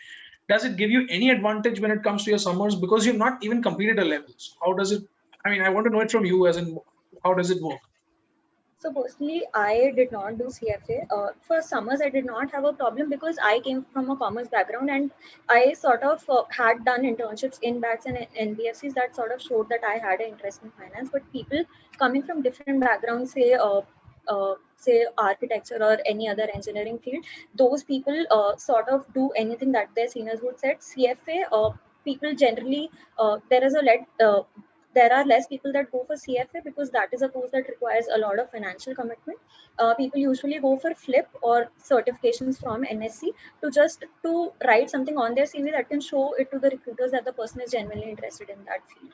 Does it give you any advantage when it comes to your summers because you've not even completed a levels? How does it? I mean, I want to know it from you, as in how does it work? So personally, I did not do CFA. For summers, I did not have a problem because I came from a commerce background and I sort of had done internships in banks and NBFCs that sort of showed that I had an interest in finance. But people coming from different backgrounds, say architecture or any other engineering field, those people sort of do anything that their seniors would say. CFA, people generally, there are less people that go for CFA because that is a course that requires a lot of financial commitment. People usually go for flip or certifications from NSC to write something on their CV that can show it to the recruiters that the person is genuinely interested in that field.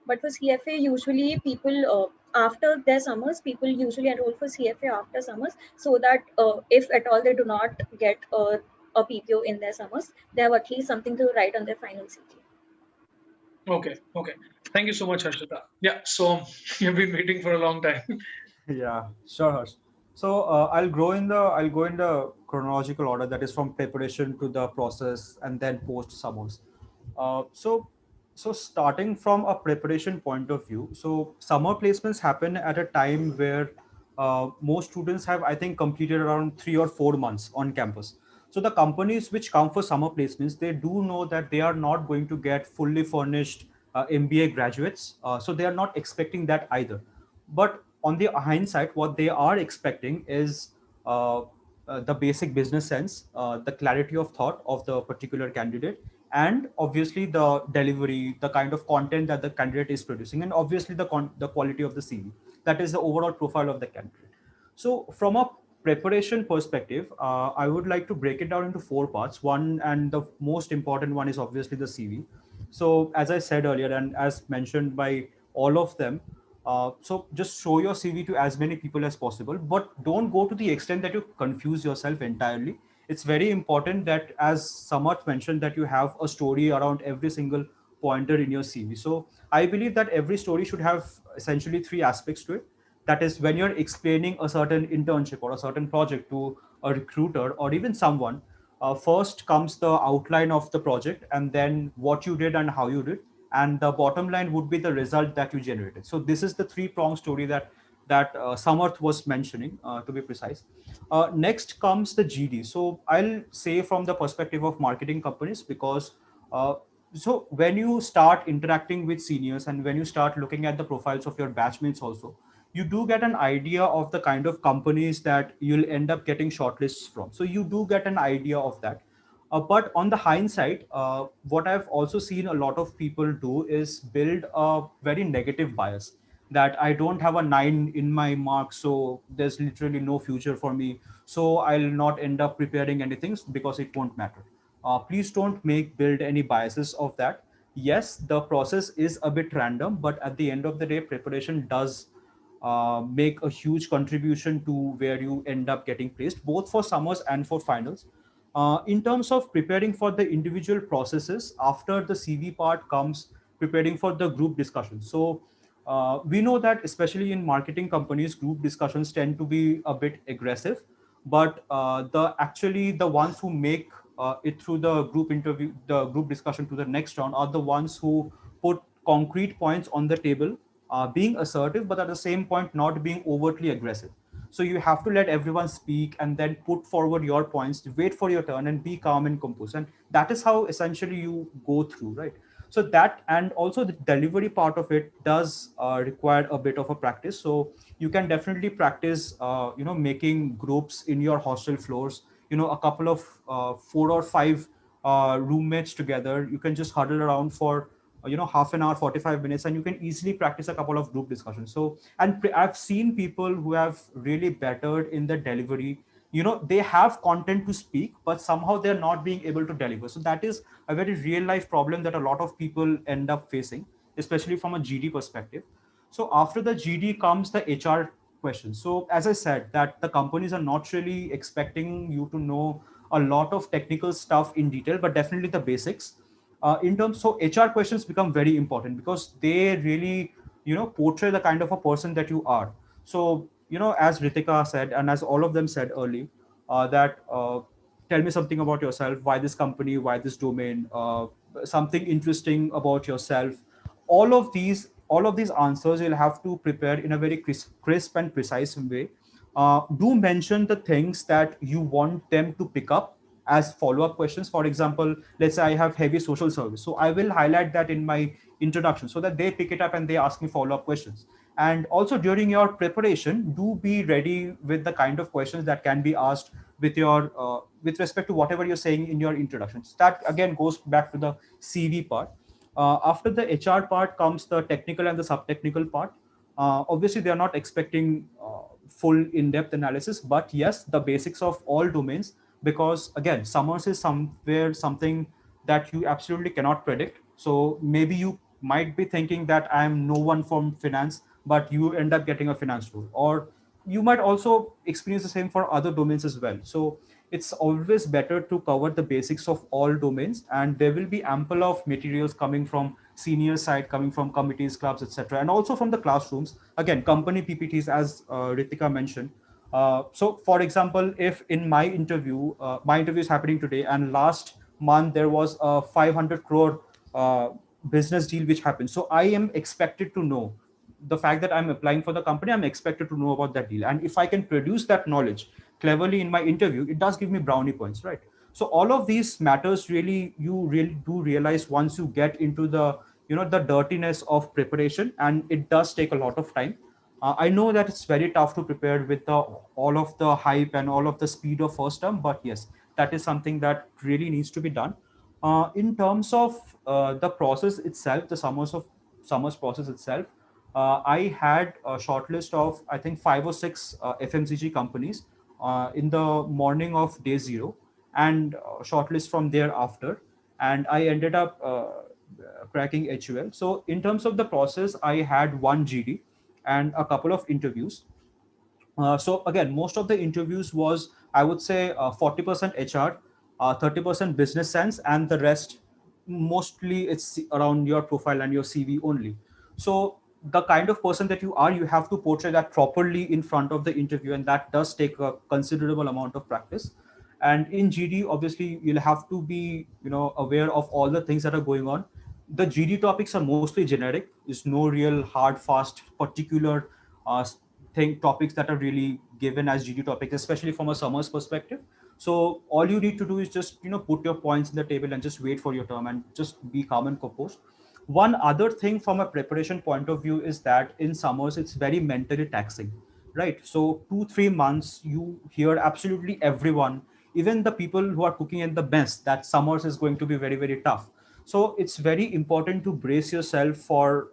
But for CFA, usually people after their summers, people usually enroll for CFA after summers, so that if at all they do not get a PPO in their summers, they have at least something to write on their final CV. Okay. Thank you so much, Harshita. Yeah, so you've been waiting for a long time. Yeah, sure, Harsh. So I'll go in the chronological order, that is from preparation to the process and then post summers. So starting from a preparation point of view, so summer placements happen at a time where most students have, I think, completed around 3 or 4 months on campus. So the companies which come for summer placements, they do know that they are not going to get fully furnished MBA graduates. So they are not expecting that either. But on the hindsight, what they are expecting is the basic business sense, the clarity of thought of the particular candidate, and obviously the delivery, the kind of content that the candidate is producing, and obviously the quality of the CV. That is the overall profile of the candidate. So from a preparation perspective, I would like to break it down into 4 parts. One, and the most important one, is obviously the CV. So as I said earlier, and as mentioned by all of them, so just show your CV to as many people as possible, but don't go to the extent that you confuse yourself entirely. It's very important that, as Samarth mentioned, that you have a story around every single pointer in your CV. So I believe that every story should have essentially 3 aspects to it. That is, when you're explaining a certain internship or a certain project to a recruiter or even someone, first comes the outline of the project, and then what you did and how you did, and the bottom line would be the result that you generated. So this is the 3-pronged story that Samarth was mentioning, to be precise. Next comes the GD. So I'll say from the perspective of marketing companies, because uh, so when you start interacting with seniors and when you start looking at the profiles of your batchmates also, you do get an idea of the kind of companies that you'll end up getting shortlists from. So you do get an idea of that. But on the hindsight, what I've also seen a lot of people do is build a very negative bias, that I don't have a 9 in my mark, so there's literally no future for me. So I'll not end up preparing anything because it won't matter. Please don't build any biases of that. Yes, the process is a bit random, but at the end of the day, preparation does make a huge contribution to where you end up getting placed, both for summers and for finals. In terms of preparing for the individual processes, after the CV part comes preparing for the group discussion. So we know that especially in marketing companies, group discussions tend to be a bit aggressive, but the ones who make it through the group discussion to the next round are the ones who put concrete points on the table, being assertive, but at the same point not being overtly aggressive. So you have to let everyone speak and then put forward your points, wait for your turn, and be calm and composed. And that is how essentially you go through, right? So that, and also the delivery part of it does require a bit of a practice. So you can definitely practice, making groups in your hostel floors, a couple of 4 or 5 roommates together. You can just huddle around for half an hour, 45 minutes, and you can easily practice a couple of group discussions. So, and I've seen people who have really bettered in the delivery. They have content to speak, but somehow they're not being able to deliver. So that is a very real life problem that a lot of people end up facing, especially from a GD perspective. So after the GD comes the HR questions. So as I said, that the companies are not really expecting you to know a lot of technical stuff in detail, but definitely the basics. So HR questions become very important because they really portray the kind of a person that you are. So as Ritika said, and as all of them said early, that tell me something about yourself, why this company, why this domain, something interesting about yourself. All of these answers you'll have to prepare in a very crisp and precise way. Do mention the things that you want them to pick up as follow-up questions. For example, let's say I have heavy social service, so I will highlight that in my introduction so that they pick it up and they ask me follow-up questions. And also during your preparation, do be ready with the kind of questions that can be asked with respect to whatever you're saying in your introductions. That again goes back to the CV part. After the HR part comes the technical and the sub-technical part. Obviously, they are not expecting full in-depth analysis, but yes, the basics of all domains, because again, summers is something that you absolutely cannot predict. So maybe you might be thinking that I am no one from finance, but you end up getting a finance role, or you might also experience the same for other domains as well. So it's always better to cover the basics of all domains, and there will be ample of materials coming from senior side, coming from committees, clubs, etc., and also from the classrooms. Again, company PPTs, as Ritika mentioned. So for example, if in my interview is happening today, and last month there was a 500 crore business deal which happened, so I am expected to know the fact that I'm applying for the company. I'm expected to know about that deal, and if I can produce that knowledge cleverly in my interview, it does give me brownie points, right? So all of these matters really, you really do realize once you get into the, the dirtiness of preparation, and it does take a lot of time. I know that it's very tough to prepare with all of the hype and all of the speed of first term, but yes, that is something that really needs to be done. In terms of the process itself, the summers process itself, I had a short list of, I think, 5 or 6 FMCG companies in the morning of day 0, and shortlist from there after. And I ended up cracking HUL. So in terms of the process, I had 1 GD and a couple of interviews. So again, most of the interviews was, I would say, 40% HR, 30% business sense, and the rest, mostly it's around your profile and your CV only. So the kind of person that you are, you have to portray that properly in front of the interview, and that does take a considerable amount of practice. And in GD, obviously, you'll have to be, aware of all the things that are going on. The GD topics are mostly generic. There's no real hard, fast, particular topics that are really given as GD topics, especially from a summers perspective. So all you need to do is just, put your points in the table and just wait for your term and just be calm and composed. One other thing from a preparation point of view is that in summers, it's very mentally taxing, right? So 2-3 months, you hear absolutely everyone, even the people who are cooking in the mess, that summers is going to be very, very tough. So it's very important to brace yourself for,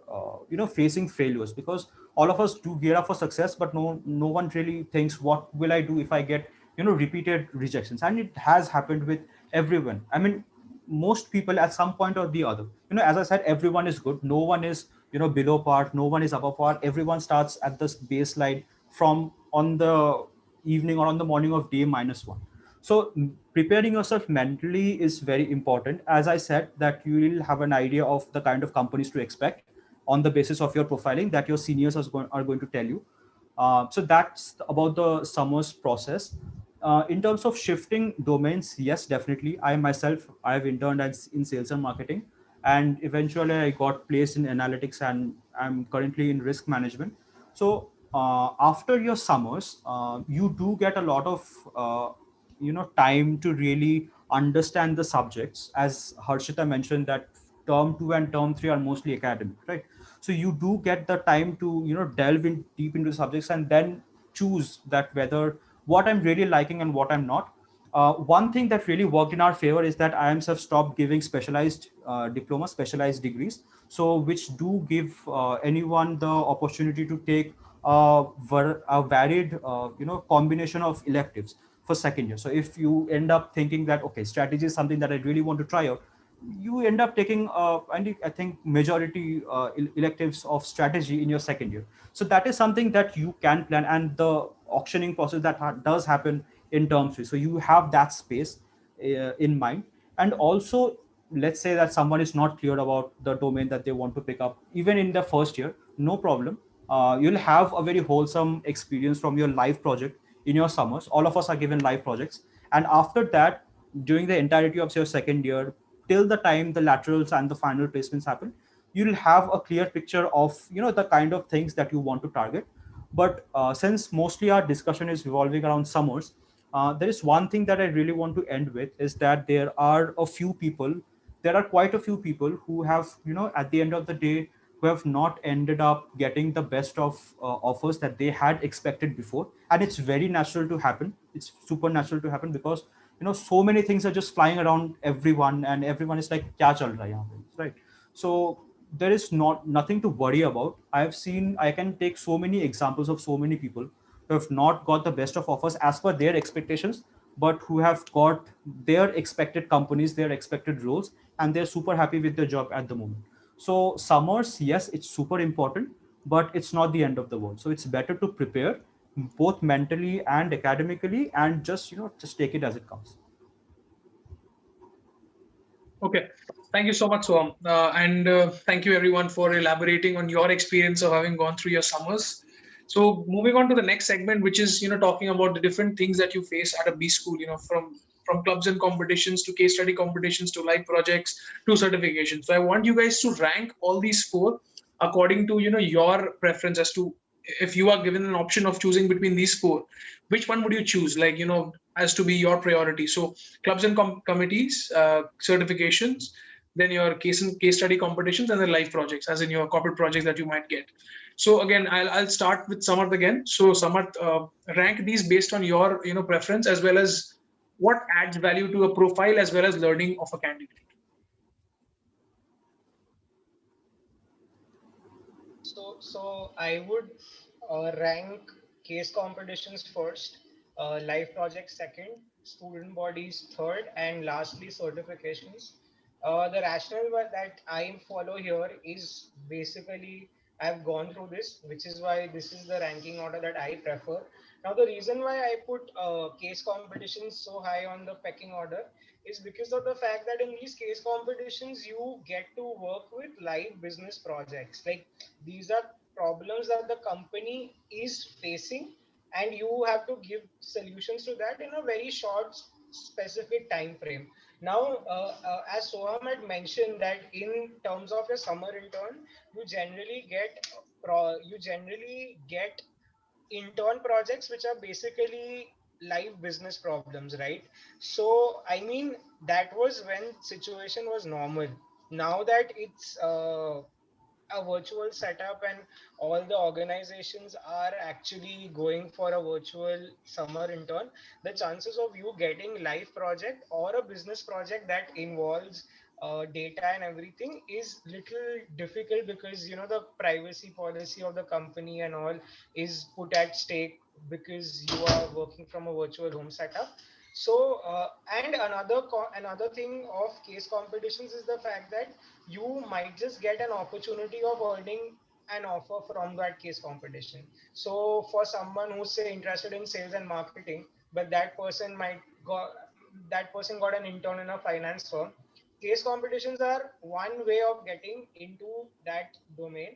facing failures, because all of us do gear up for success, but no one really thinks, what will I do if I get, repeated rejections? And it has happened with everyone. I mean, most people at some point or the other, as I said, everyone is good. No one is, below par. No one is above par. Everyone starts at this baseline from on the evening or on the morning of day -1. So preparing yourself mentally is very important. As I said, that you will have an idea of the kind of companies to expect on the basis of your profiling that your seniors are going to tell you. So that's about the summers process. In terms of shifting domains, yes, definitely. I have interned in sales and marketing, and eventually I got placed in analytics, and I'm currently in risk management. So after your summers, you do get a lot of time to really understand the subjects. As Harshita mentioned, that term 2 and term 3 are mostly academic, right? So you do get the time to delve in deep into the subjects, and then choose that whether what I'm really liking and what I'm not. One thing that really worked in our favor is that IIMs have stopped giving specialized diplomas, specialized degrees, so which do give anyone the opportunity to take a varied combination of electives for second year. So if you end up thinking that, okay, strategy is something that I really want to try out, you end up taking I think majority electives of strategy in your second year. So that is something that you can plan, and the auctioning process that does happen in term 3. So you have that space in mind. And also, let's say that someone is not clear about the domain that they want to pick up, even in the first year, no problem. You'll have a very wholesome experience from your live project in your summers. All of us are given live projects. And after that, during the entirety of your second year, till the time the laterals and the final placements happen, you'll have a clear picture of the kind of things that you want to target. But since mostly our discussion is revolving around summers, there is one thing that I really want to end with, is that there are quite a few people who have, at the end of the day, who have not ended up getting the best of offers that they had expected before. And it's very natural to happen. It's super natural to happen, because so many things are just flying around everyone, and everyone is like, kya chal raha hai yahan pe, right? So there is nothing to worry about. I can take so many examples of so many people who have not got the best of offers as per their expectations, but who have got their expected companies, their expected roles, and they're super happy with their job at the moment. So summers, yes, it's super important, but it's not the end of the world. So it's better to prepare both mentally and academically, and just take it as it comes. Okay, thank you so much, Soham. And thank you everyone for elaborating on your experience of having gone through your summers. So moving on to the next segment, which is, talking about the different things that you face at a B school, from clubs and competitions to case study competitions to live projects to certifications. So I want you guys to rank all these four according to, your preference as to if you are given an option of choosing between these four, which one would you choose? Like, as to be your priority. So clubs and committees, certifications, then your case study competitions, and then live projects, as in your corporate projects that you might get. So again, I'll start with Samarth again. So Samarth, rank these based on your preference, as well as what adds value to a profile as well as learning of a candidate. So I would rank case competitions first, live projects second, student bodies third, and lastly certifications. The rationale that I follow here is basically I've gone through this, which is why this is the ranking order that I prefer. Now, the reason why I put case competitions so high on the pecking order is because of the fact that in these case competitions, you get to work with live business projects. Like, these are problems that the company is facing, and you have to give solutions to that in a very short, specific time frame. Now, as Soham had mentioned, that in terms of your summer intern, you generally get intern projects which are basically live business problems, right? So I mean, that was when situation was normal. Now that it's a virtual setup and all the organizations are actually going for a virtual summer intern, the chances of you getting live project or a business project that involves data and everything is little difficult, because the privacy policy of the company and all is put at stake because you are working from a virtual home setup. So and another thing of case competitions is the fact that you might just get an opportunity of earning an offer from that case competition. So for someone who's say interested in sales and marketing, but that person got an intern in a finance firm, case competitions are one way of getting into that domain.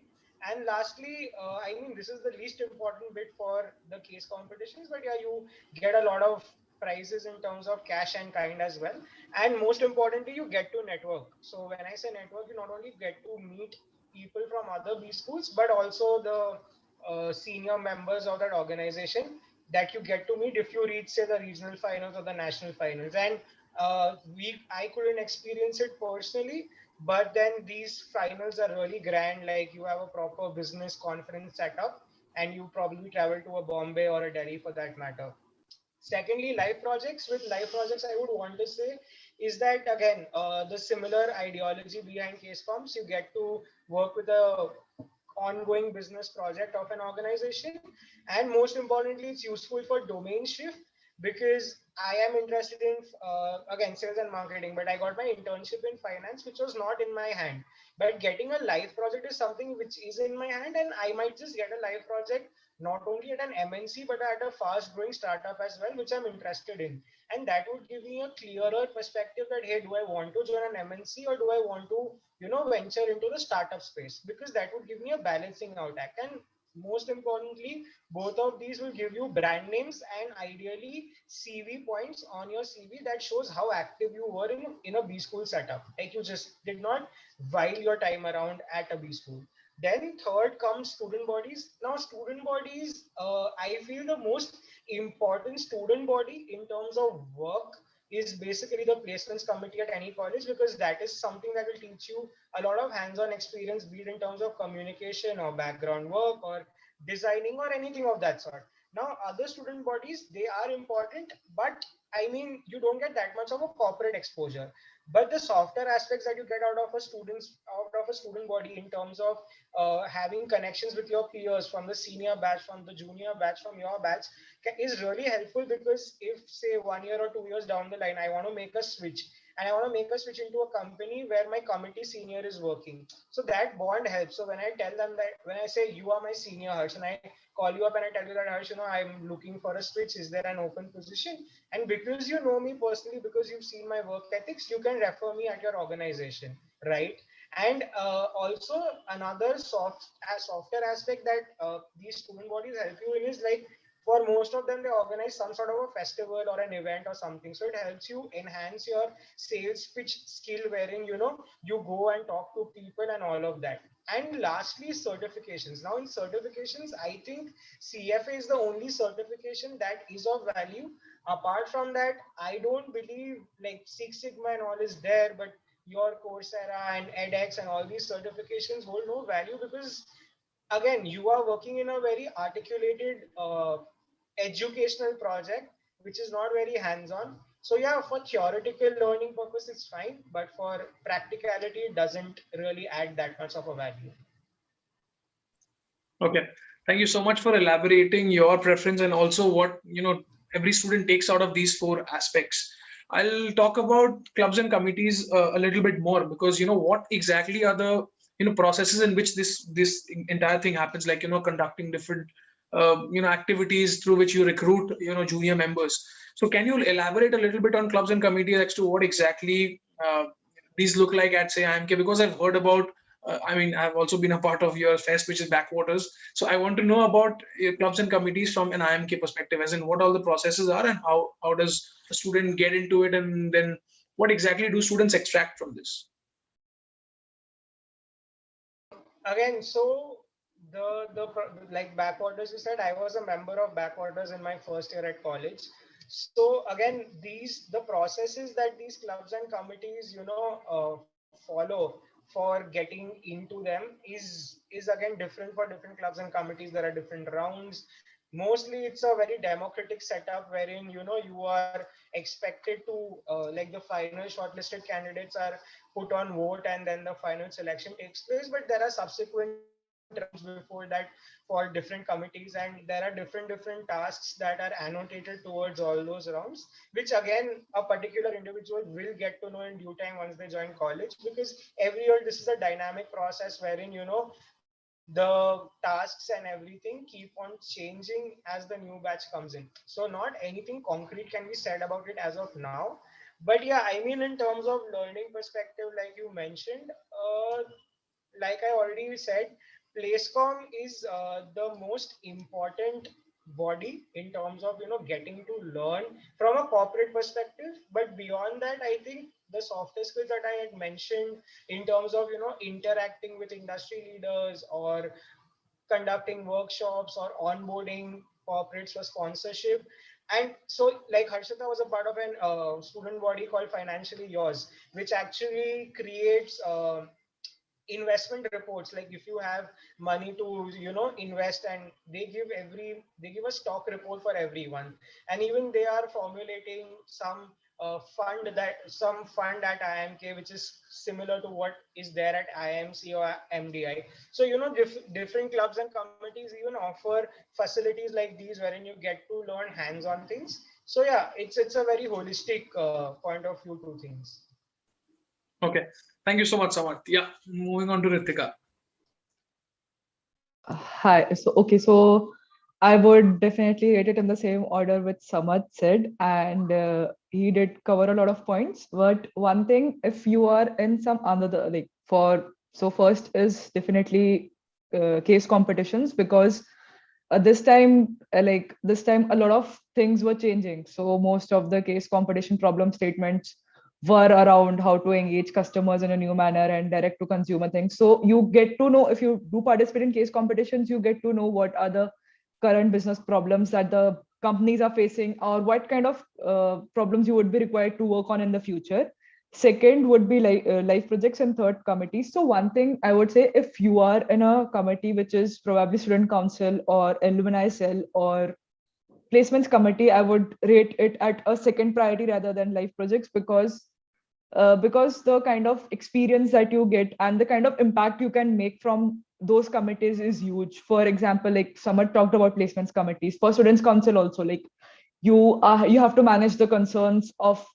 And lastly, I mean, this is the least important bit for the case competitions, but yeah, you get a lot of prizes in terms of cash and kind as well. And most importantly, you get to network. So when I say network, you not only get to meet people from other B schools, but also the senior members of that organization that you get to meet if you reach, say, the regional finals or the national finals. And I couldn't experience it personally, but then these finals are really grand. Like, you have a proper business conference setup, and you probably travel to a Bombay or a Delhi for that matter. Secondly, live projects. With live projects, I would want to say is that, again, the similar ideology behind case comps. You get to work with a ongoing business project of an organization, and most importantly, it's useful for domain shift, because I am interested in again, sales and marketing, but I got my internship in finance, which was not in my hand. But getting a live project is something which is in my hand, and I might just get a live project not only at an MNC but at a fast growing startup as well, which I'm interested in. And that would give me a clearer perspective that, hey, do I want to join an MNC, or do I want to venture into the startup space? Because that would give me a balancing out act. And most importantly, both of these will give you brand names and ideally CV points on your CV that shows how active you were in a B school setup. Like, you just did not while your time around at a B school. Then third comes student bodies. Now, student bodies, I feel the most important student body in terms of work is basically the placements committee at any college, because that is something that will teach you a lot of hands-on experience, be it in terms of communication or background work or designing or anything of that sort. Now, other student bodies, they are important, but I mean, you don't get that much of a corporate exposure. But the softer aspects that you get out of a student body in terms of having connections with your peers from the senior batch, from the junior batch, from your batch, is really helpful. Because if say 1 year or 2 years down the line, I want to make a switch, and I want to make a switch into a company where my committee senior is working, so that bond helps. So when I tell them that, when I say you are my senior, Harsh, and I call you up and I tell you that, Harsh, I'm looking for a switch, is there an open position? And because you know me personally, because you've seen my work ethics, you can refer me at your organization, right? And also another softer aspect that these student bodies help you in is, like, for most of them, they organize some sort of a festival or an event or something. So it helps you enhance your sales pitch skill, wherein, you go and talk to people and all of that. And lastly, certifications. Now in certifications, I think CFA is the only certification that is of value. Apart from that, I don't believe like Six Sigma and all is there, but your Coursera and edX and all these certifications hold no value, because again, you are working in a very articulated educational project, which is not very hands-on. So yeah, for theoretical learning purpose, it's fine, but for practicality, it doesn't really add that much of a value. Okay, thank you so much for elaborating your preference and also what every student takes out of these 4 aspects. I'll talk about clubs and committees a little bit more, because what exactly are the processes in which this entire thing happens, like conducting different activities through which you recruit junior members. So can you elaborate a little bit on clubs and committees as to what exactly these look like at, say, IIMK? Because I've heard about I've also been a part of your fest, which is Backwaters. So I want to know about clubs and committees from an IIMK perspective, as in what all the processes are and how does a student get into it, and then what exactly do students extract from this? Again, so the like Backwaters, you said, I was a member of Backwaters in my first year at college. So again, the processes that these clubs and committees follow for getting into them is again different for different clubs and committees. There are different rounds. Mostly it's a very democratic setup, wherein you are expected to like the final shortlisted candidates are put on vote, and then the final selection takes place. But there are subsequent rounds before that for different committees, and there are different tasks that are annotated towards all those rounds, which again a particular individual will get to know in due time once they join college. Because every year this is a dynamic process, wherein the tasks and everything keep on changing as the new batch comes in. So not anything concrete can be said about it as of now. But yeah, I mean, in terms of learning perspective, like you mentioned, like I already said, Placecom is the most important body in terms of getting to learn from a corporate perspective. But beyond that, I think the softer skills that I had mentioned in terms of interacting with industry leaders, or conducting workshops, or onboarding corporates for sponsorship. And so, like, Harshita was a part of an student body called Financially Yours, which actually creates investment reports. Like, if you have money to invest, and they give a stock report for everyone. And even they are formulating some fund at IIMK, which is similar to what is there at IIMC or MDI. So different clubs and committees even offer facilities like these, wherein you get to learn hands-on things. So yeah, it's a very holistic point of view to things. Okay, thank you so much, Samarth. Yeah, moving on to Ritika. Hi. So I would definitely rate it in the same order which Samarth said, and he did cover a lot of points. But one thing, if you are in some another first is definitely case competitions, because this time a lot of things were changing. So most of the case competition problem statements were around how to engage customers in a new manner and direct to consumer things. So you get to know, if you do participate in case competitions, you get to know what are the current business problems that the companies are facing, or what kind of problems you would be required to work on in the future. Second would be life projects, and third, committees. So one thing I would say, if you are in a committee which is probably student council or alumni cell or placements committee, I would rate it at a second priority rather than life projects, because because the kind of experience that you get and the kind of impact you can make from those committees is huge. For example, like Samarth talked about placements committees. For Students' Council also, like you have to manage the concerns of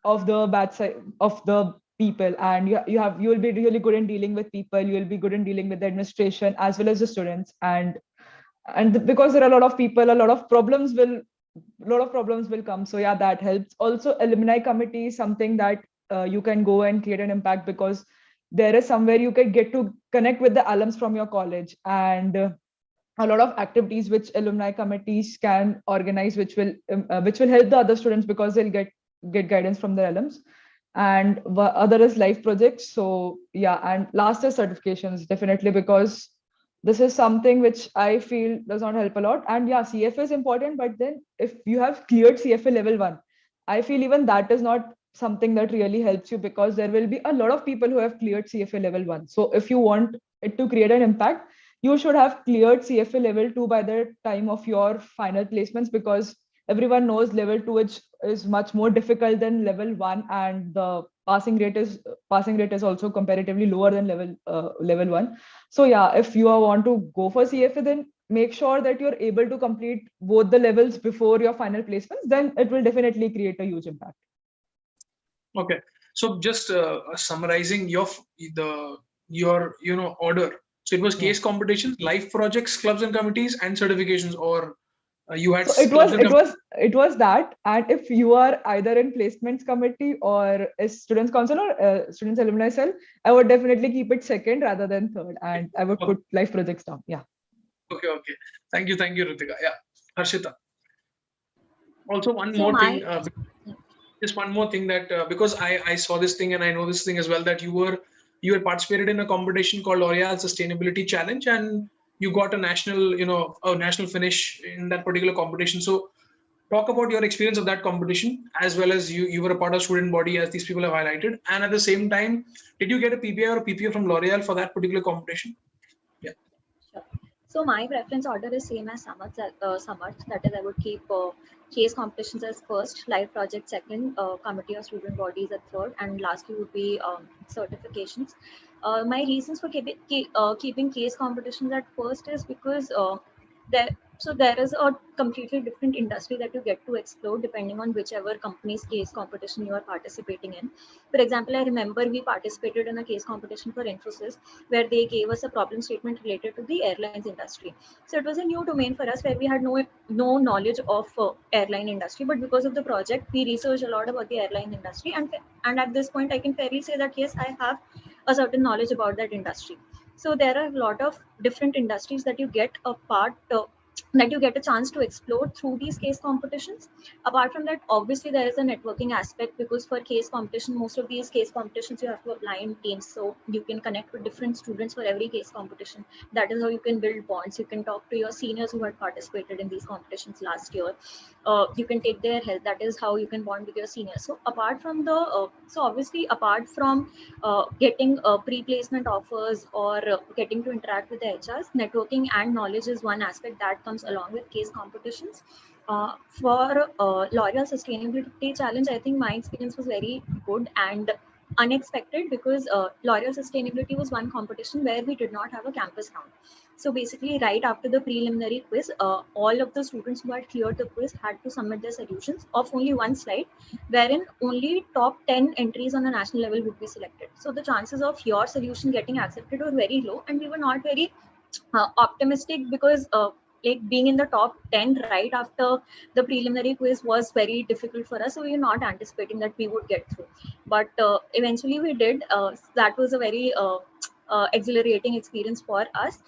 the bad side of the people, and you will be really good in dealing with people. You will be good in dealing with the administration as well as the students, and because there are a lot of people, a lot of problems will come. So yeah, that helps. Also, alumni committee is something that you can go and create an impact, because there is somewhere you can get to connect with the alums from your college, and a lot of activities which alumni committees can organize, which will help the other students because they'll get guidance from the alums. And other is life projects. So yeah, and last is certifications, definitely, because this is something which I feel does not help a lot. And yeah, CFA is important, but then if you have cleared CFA level 1, I feel even that is not something that really helps you, because there will be a lot of people who have cleared CFA level 1. So if you want it to create an impact, you should have cleared CFA level 2 by the time of your final placements, because everyone knows level 2 is much more difficult than level 1, and the passing rate is also comparatively lower than level 1. So yeah, if you want to go for CFA, then make sure that you're able to complete both the levels before your final placements. Then it will definitely create a huge impact. Okay, so just summarizing your order. So it was case competitions, life projects, clubs and committees, and certifications, or you had. So it was that. And if you are either in placements committee or a students council or students alumni cell, I would definitely keep it second rather than third, and I would put life projects down. Yeah. Okay. Thank you, Ritika. Yeah, Harshita. Also, just one more thing that because I saw this thing and I know this thing as well, that you had participated in a competition called L'Oreal Sustainability Challenge, and you got a national finish in that particular competition. So talk about your experience of that competition, as well as you were a part of student body, as these people have highlighted, and at the same time, did you get a PBI or a PPA from L'Oreal for that particular competition? Yeah. Sure. So my preference order is same as Samarth. That is, I would keep case competitions as first, live project second, committee or student bodies at third, and lastly would be certifications. My reasons for keeping case competitions at first is because there is a completely different industry that you get to explore depending on whichever company's case competition you are participating in. For example, I remember we participated in a case competition for Infosys, where they gave us a problem statement related to the airlines industry. So it was a new domain for us, where we had no knowledge of airline industry, but because of the project, we researched a lot about the airline industry, and at this point, I can fairly say that yes, I have a certain knowledge about that industry. So there are a lot of different industries that you get a chance to explore through these case competitions. Apart from that, obviously there is a networking aspect, because for case competition, most of these case competitions you have to apply in teams, so you can connect with different students for every case competition. That is how you can build bonds. You can talk to your seniors who had participated in these competitions last year. You can take their help. That is how you can bond with your seniors. So apart from getting pre-placement offers or getting to interact with the HRs, networking and knowledge is one aspect that comes along with case competitions. For L'Oreal Sustainability Challenge, I think my experience was very good and unexpected, because L'Oreal Sustainability was one competition where we did not have a campus round. So basically, right after the preliminary quiz, all of the students who had cleared the quiz had to submit their solutions of only one slide, wherein only top 10 entries on a national level would be selected. So the chances of your solution getting accepted were very low, and we were not very optimistic, because like being in the top 10 right after the preliminary quiz was very difficult for us. So we were not anticipating that we would get through, but eventually we did. That was a very exhilarating experience for us.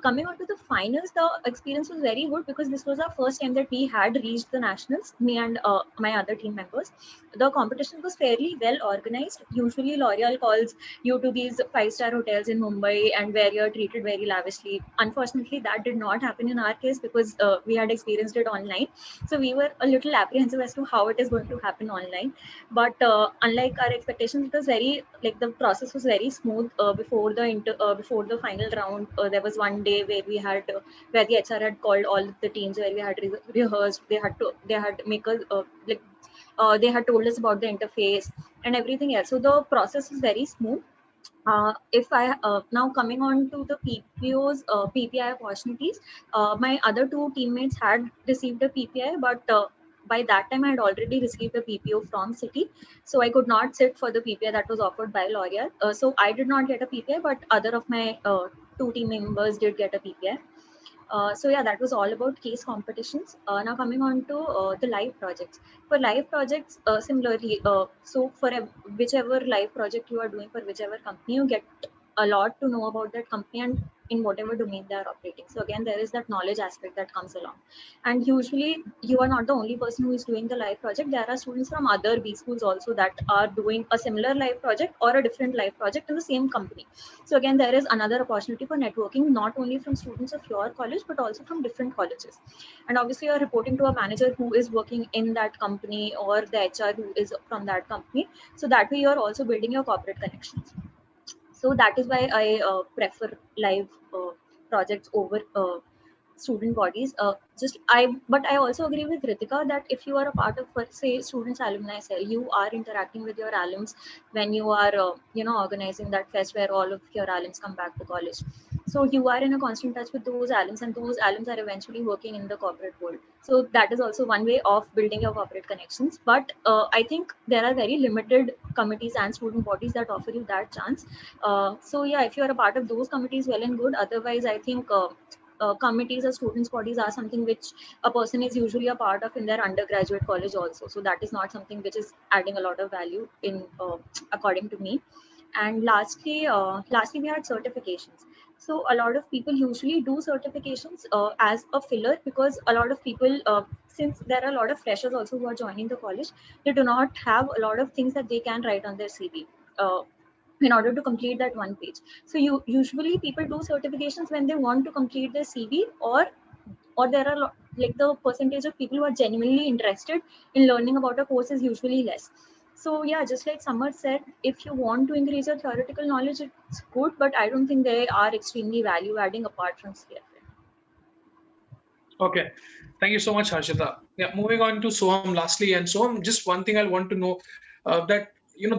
Coming on to the finals, the experience was very good, because this was our first time that we had reached the nationals, me and my other team members. The competition was fairly well organized. Usually L'Oreal calls you to these 5-star hotels in Mumbai, and where you're treated very lavishly. Unfortunately, that did not happen in our case, because we had experienced it online. So we were a little apprehensive as to how it is going to happen online. But unlike our expectations, it was the process was very smooth. Before the final round, there was one day where where the HR had called all the teams, where we had rehearsed. They had make a They had told us about the interface and everything else. So the process is very smooth. If I now coming on to the PPO's PPI opportunities, my other two teammates had received a PPI, but by that time I had already received a PPO from Citi, so I could not sit for the PPI that was offered by L'Oreal. So I did not get a PPI, but other of my two team members did get a PPI. So yeah, that was all about case competitions. Now coming on to the live projects. For live projects, similarly, so for whichever live project you are doing for whichever company, you get a lot to know about that company and in whatever domain they are operating. So again, there is that knowledge aspect that comes along. And usually you are not the only person who is doing the live project. There are students from other B schools also that are doing a similar live project or a different live project in the same company. So again, there is another opportunity for networking, not only from students of your college, but also from different colleges. And obviously you're reporting to a manager who is working in that company or the HR who is from that company. So that way you're also building your corporate connections. So that is why I prefer live projects over student bodies. But I also agree with Ritika that if you are a part of, say, students alumni cell, you are interacting with your alums when you are, organizing that fest where all of your alums come back to college. So you are in a constant touch with those alums, and those alums are eventually working in the corporate world. So that is also one way of building your corporate connections. But I think there are very limited committees and student bodies that offer you that chance. So yeah, if you are a part of those committees, well and good. Otherwise, I think committees or students bodies are something which a person is usually a part of in their undergraduate college also. So that is not something which is adding a lot of value in according to me. And lastly we had certifications. So a lot of people usually do certifications as a filler, because a lot of people, since there are a lot of freshers also who are joining the college, they do not have a lot of things that they can write on their CV in order to complete that one page. So you usually people do certifications when they want to complete their CV, or there are like the percentage of people who are genuinely interested in learning about a course is usually less. So yeah, just like Samarth said, if you want to increase your theoretical knowledge, it's good, but I don't think they are extremely value adding apart from CFA. Okay, thank you so much, Harshita. Yeah, moving on to Soham lastly. And Soham, just one thing I want to know, that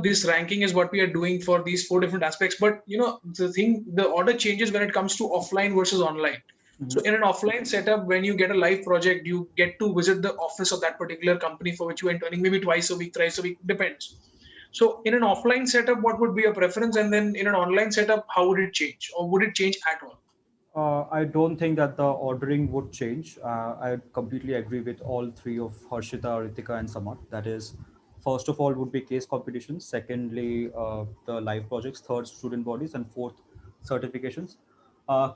this ranking is what we are doing for these 4 different aspects, but the order changes when it comes to offline versus online. Mhm. So in an offline setup, when you get a live project, you get to visit the office of that particular company for which you are interning, maybe twice a week, thrice a week, depends. So in an offline setup, what would be your preference? And then in an online setup, how would it change, or would it change at all? I don't think that the ordering would change. I completely agree with all three of Harshita, Ritika, and Samarth. That is, first of all, would be case competitions. Secondly, the live projects. Third, student bodies, and fourth, certifications.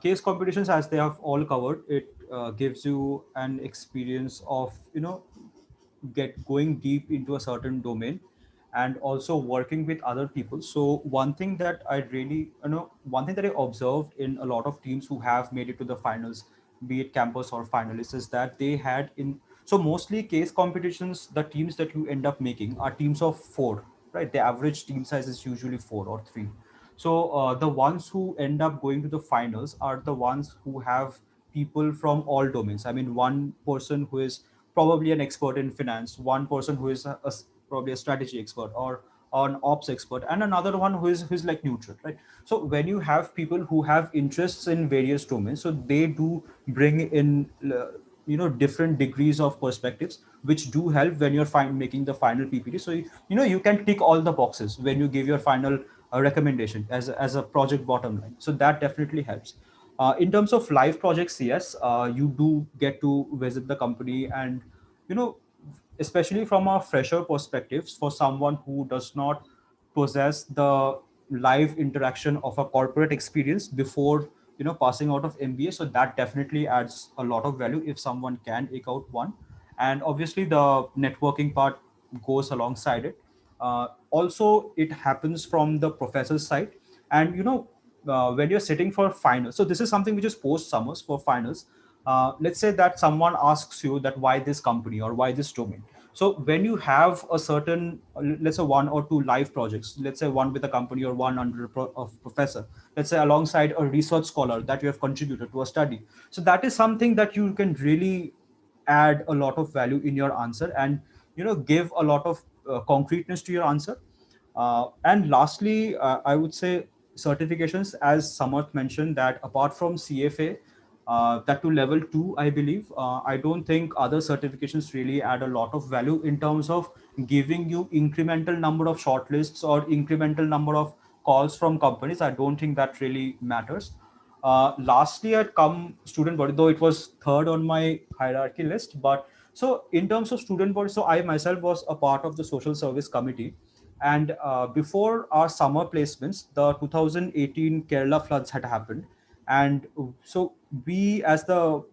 Case competitions, as they have all covered, it gives you an experience of get going deep into a certain domain and also working with other people. So one thing that I really one thing that I observed in a lot of teams who have made it to the finals, be it campus or finalists, is that they had in so mostly case competitions, the teams that you end up making are teams of 4, right? The average team size is usually 4 or 3. So the ones who end up going to the finals are the ones who have people from all domains. I mean, one person who is probably an expert in finance, one person who is probably a strategy expert or an ops expert, and another one who's like neutral, right? So when you have people who have interests in various domains, so they do bring in different degrees of perspectives, which do help when you're making the final PPT. So you can tick all the boxes when you give your final recommendation as a project bottom line. So that definitely helps. In terms of live projects, yes, you do get to visit the company, and you know, especially from a fresher perspective, for someone who does not possess the live interaction of a corporate experience before passing out of MBA. So that definitely adds a lot of value if someone can eke out one, and obviously the networking part goes alongside it. Also, it happens from the professor's side, and when you're sitting for finals, so this is something which is post summers for finals. Let's say that someone asks you that why this company or why this domain. So when you have a certain, let's say 1 or 2 live projects, let's say one with a company or one under a professor, let's say alongside a research scholar that you have contributed to a study. So that is something that you can really add a lot of value in your answer, and give a lot of concreteness to your answer. And lastly, I would say certifications, as Samarth mentioned, that apart from CFA, that to level 2, I believe, I don't think other certifications really add a lot of value in terms of giving you incremental number of shortlists or incremental number of calls from companies. I don't think that really matters. Lastly, I'd come student body, though it was third on my hierarchy list. But so in terms of student body, so I myself was a part of the social service committee. And before our summer placements, the 2018 Kerala floods had happened. And so we, as the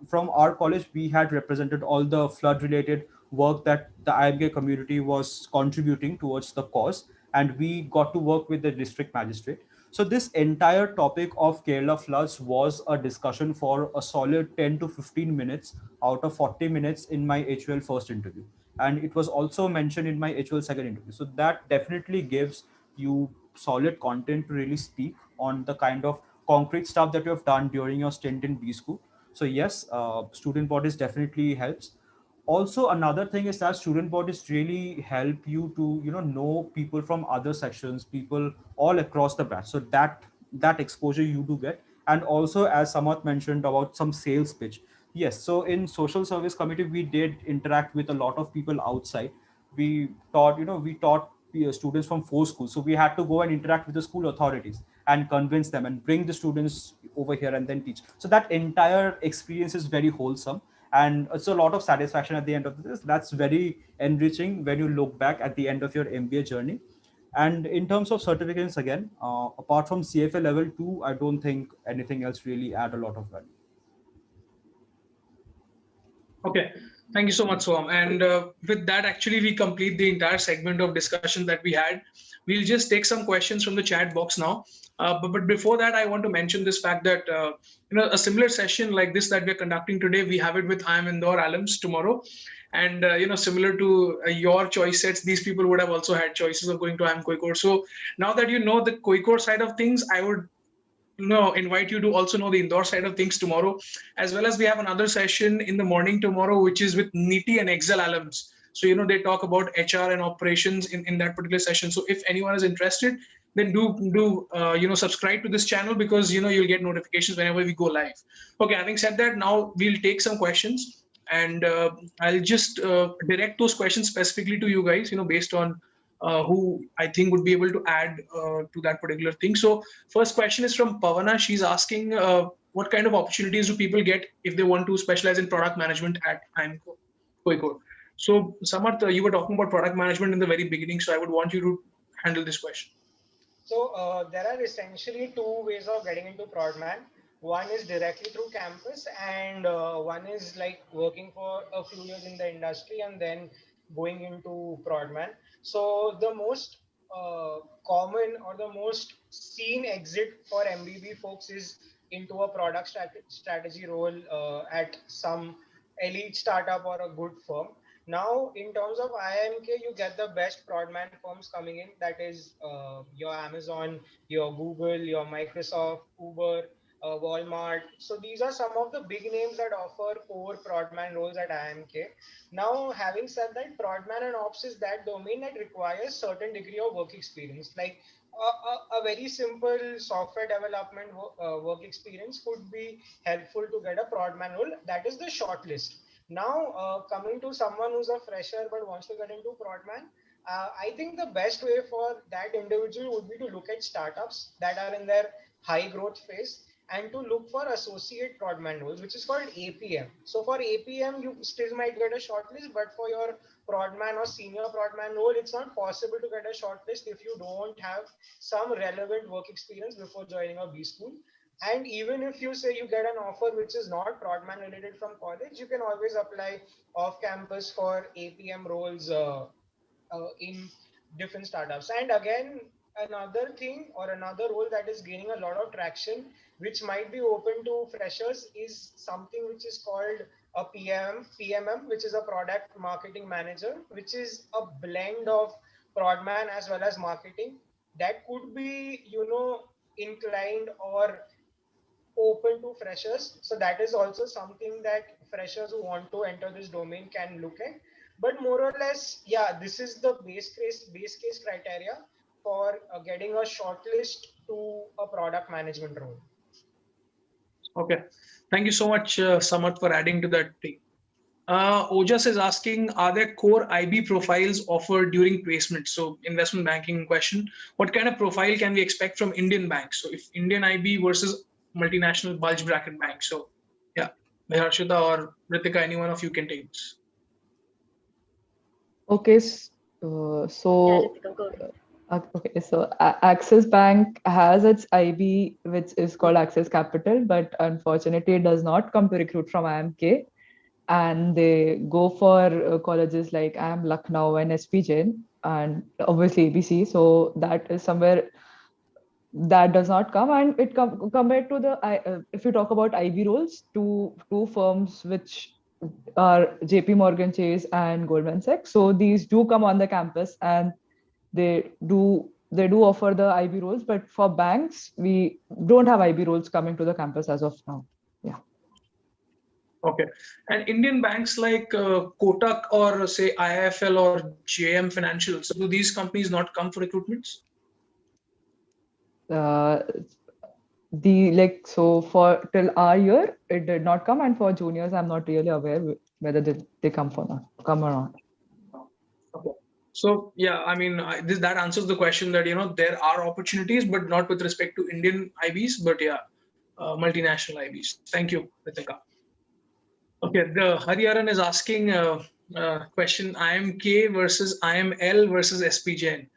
from our college, we had represented all the flood related work that the IMK community was contributing towards the cause. And we got to work with the district magistrate. So this entire topic of Kerala floods was a discussion for a solid 10 to 15 minutes out of 40 minutes in my HUL first interview. And it was also mentioned in my HUL second interview. So that definitely gives you solid content to really speak on the kind of concrete stuff that you have done during your stint in B school. So yes, student bodies definitely helps. Also, another thing is that student bodies really help you to know people from other sections, people all across the batch. So that exposure you do get. And also, as Samarth mentioned about some sales pitch, yes, so in social service committee we did interact with a lot of people outside. We taught students from 4 schools, so we had to go and interact with the school authorities and convince them and bring the students over here and then teach. So that entire experience is very wholesome, and it's a lot of satisfaction at the end of this. That's very enriching when you look back at the end of your MBA journey. And in terms of certificates, again, apart from CFA level 2, I don't think anything else really add a lot of value. Okay, thank you so much, Soham. And with that, actually, we complete the entire segment of discussion that we had. We'll just take some questions from the chat box now. But before that, I want to mention this fact that a similar session like this that we're conducting today, we have it with IIM Indore Alums tomorrow. And similar to your choice sets, these people would have also had choices of going to IIM Kozhikode. So now that you know the Kozhikode side of things, I would invite you to also know the Indore side of things tomorrow, as well as we have another session in the morning tomorrow, which is with NITI and Excel alums. So, they talk about HR and operations in that particular session. So if anyone is interested, then do subscribe to this channel, because, you'll get notifications whenever we go live. Okay, having said that, now we'll take some questions, and I'll just direct those questions specifically to you guys, based on who I think would be able to add to that particular thing. So first question is from Pavana. She's asking, what kind of opportunities do people get if they want to specialize in product management at IIM Kozhikode? So Samarth, you were talking about product management in the very beginning, so I would want you to handle this question. So there are essentially two ways of getting into Prodman. One is directly through campus, and one is like working for a few years in the industry and then going into Prodman. So the most common or the most seen exit for MBB folks is into a product strategy role at some elite startup or a good firm. Now, in terms of IIMK, you get the best Prodman firms coming in. That is your Amazon, your Google, your Microsoft, Uber, Walmart. So these are some of the big names that offer core Prodman roles at IIMK. Now, having said that, Prodman and Ops is that domain that requires certain degree of work experience. Like a very simple software development work experience could be helpful to get a Prodman role. That is the shortlist. Now, coming to someone who's a fresher but wants to get into Prodman, I think the best way for that individual would be to look at startups that are in their high growth phase and to look for associate Prodman roles, which is called APM. So for APM, you still might get a shortlist, but for your Prodman or senior Prodman role, it's not possible to get a shortlist if you don't have some relevant work experience before joining a B school. And even if you say you get an offer which is not Prodman related from college, you can always apply off campus for APM roles in different startups. And again, another thing or another role that is gaining a lot of traction, which might be open to freshers, is something which is called a PMM, which is a product marketing manager, which is a blend of Prodman as well as marketing. That could be, inclined or open to freshers. So that is also something that freshers who want to enter this domain can look at. But more or less, yeah, this is the base case criteria for getting a shortlist to a product management role. Okay. Thank you so much, Samarth, for adding to that thing. Ojas is asking, are there core IB profiles offered during placement? So investment banking question, what kind of profile can we expect from Indian banks? So if Indian IB versus multinational bulge bracket bank. So yeah, Harshita or Ritika, any one of you can take this. Okay, Yeah, so Ritika, go ahead. okay, so Axis Bank has its IB, which is called Axis Capital, but unfortunately, it does not come to recruit from IMK, and they go for colleges like IIM Lucknow and SPJIMR, and obviously ABC. So that is somewhere that does not come, and it compared to the if you talk about IB roles, two firms which are JP Morgan Chase and Goldman Sachs. So these do come on the campus, and they do offer the IB roles, but for banks, we don't have IB roles coming to the campus as of now. Yeah. Okay. And Indian banks like Kotak or say IIFL or JM Financial, so do these companies not come for recruitments? Uh, the like so for till our year it did not come, and for juniors I'm not really aware whether they come or not. Okay. So yeah, I mean, that answers the question that, there are opportunities, but not with respect to Indian IBs, but yeah, multinational IBs. Thank you, Ritika. Okay, the Hariharan is asking question IMK versus IML versus SPJN.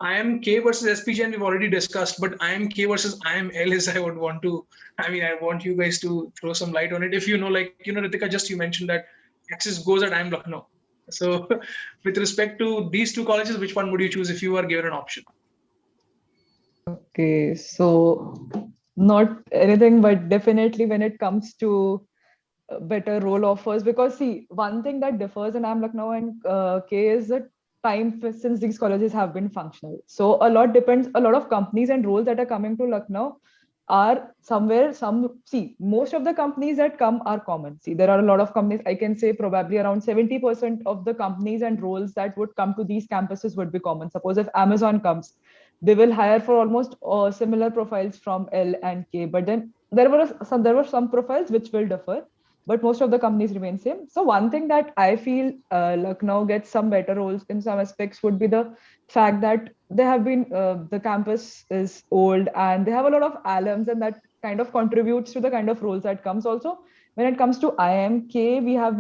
IMK versus SPJN we've already discussed, but IMK versus IML is I want you guys to throw some light on it. If you know, Ritika, just you mentioned that Axis goes at IIM Lucknow. So with respect to these two colleges, which one would you choose if you were given an option? Okay, so not anything, but definitely when it comes to better role offers, because see, one thing that differs in IIM Lucknow and K is the time since these colleges have been functional. So a lot depends, a lot of companies and roles that are coming to Lucknow are somewhere, most of the companies that come are common. See, there are a lot of companies, I can say probably around 70% of the companies and roles that would come to these campuses would be common. Suppose if Amazon comes, they will hire for almost similar profiles from L and K, but then there were some profiles which will differ, but most of the companies remain same. So one thing that I feel Lucknow gets some better roles in some aspects would be the fact that they have been the campus is old and they have a lot of alums, and that kind of contributes to the kind of roles that comes. Also, when it comes to IMK, we have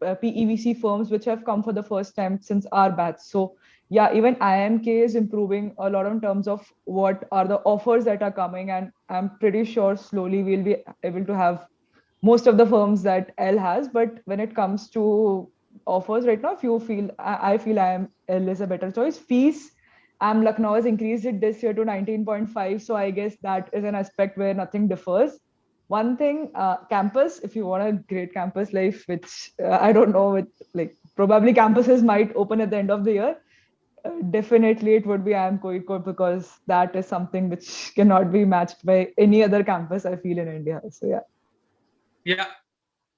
PEVC firms which have come for the first time since our batch. So yeah, even IMK is improving a lot in terms of what are the offers that are coming, and I'm pretty sure slowly we'll be able to have most of the firms that L has. But when it comes to offers right now, if you feel, I feel IIM L is a better choice. Fees, IIM Lucknow has increased it this year to 19.5. So I guess that is an aspect where nothing differs. One thing, campus, if you want a great campus life, which I don't know, with like probably campuses might open at the end of the year. Definitely, it would be IIM Kozhikode, because that is something which cannot be matched by any other campus, I feel, in India. So yeah. Yeah,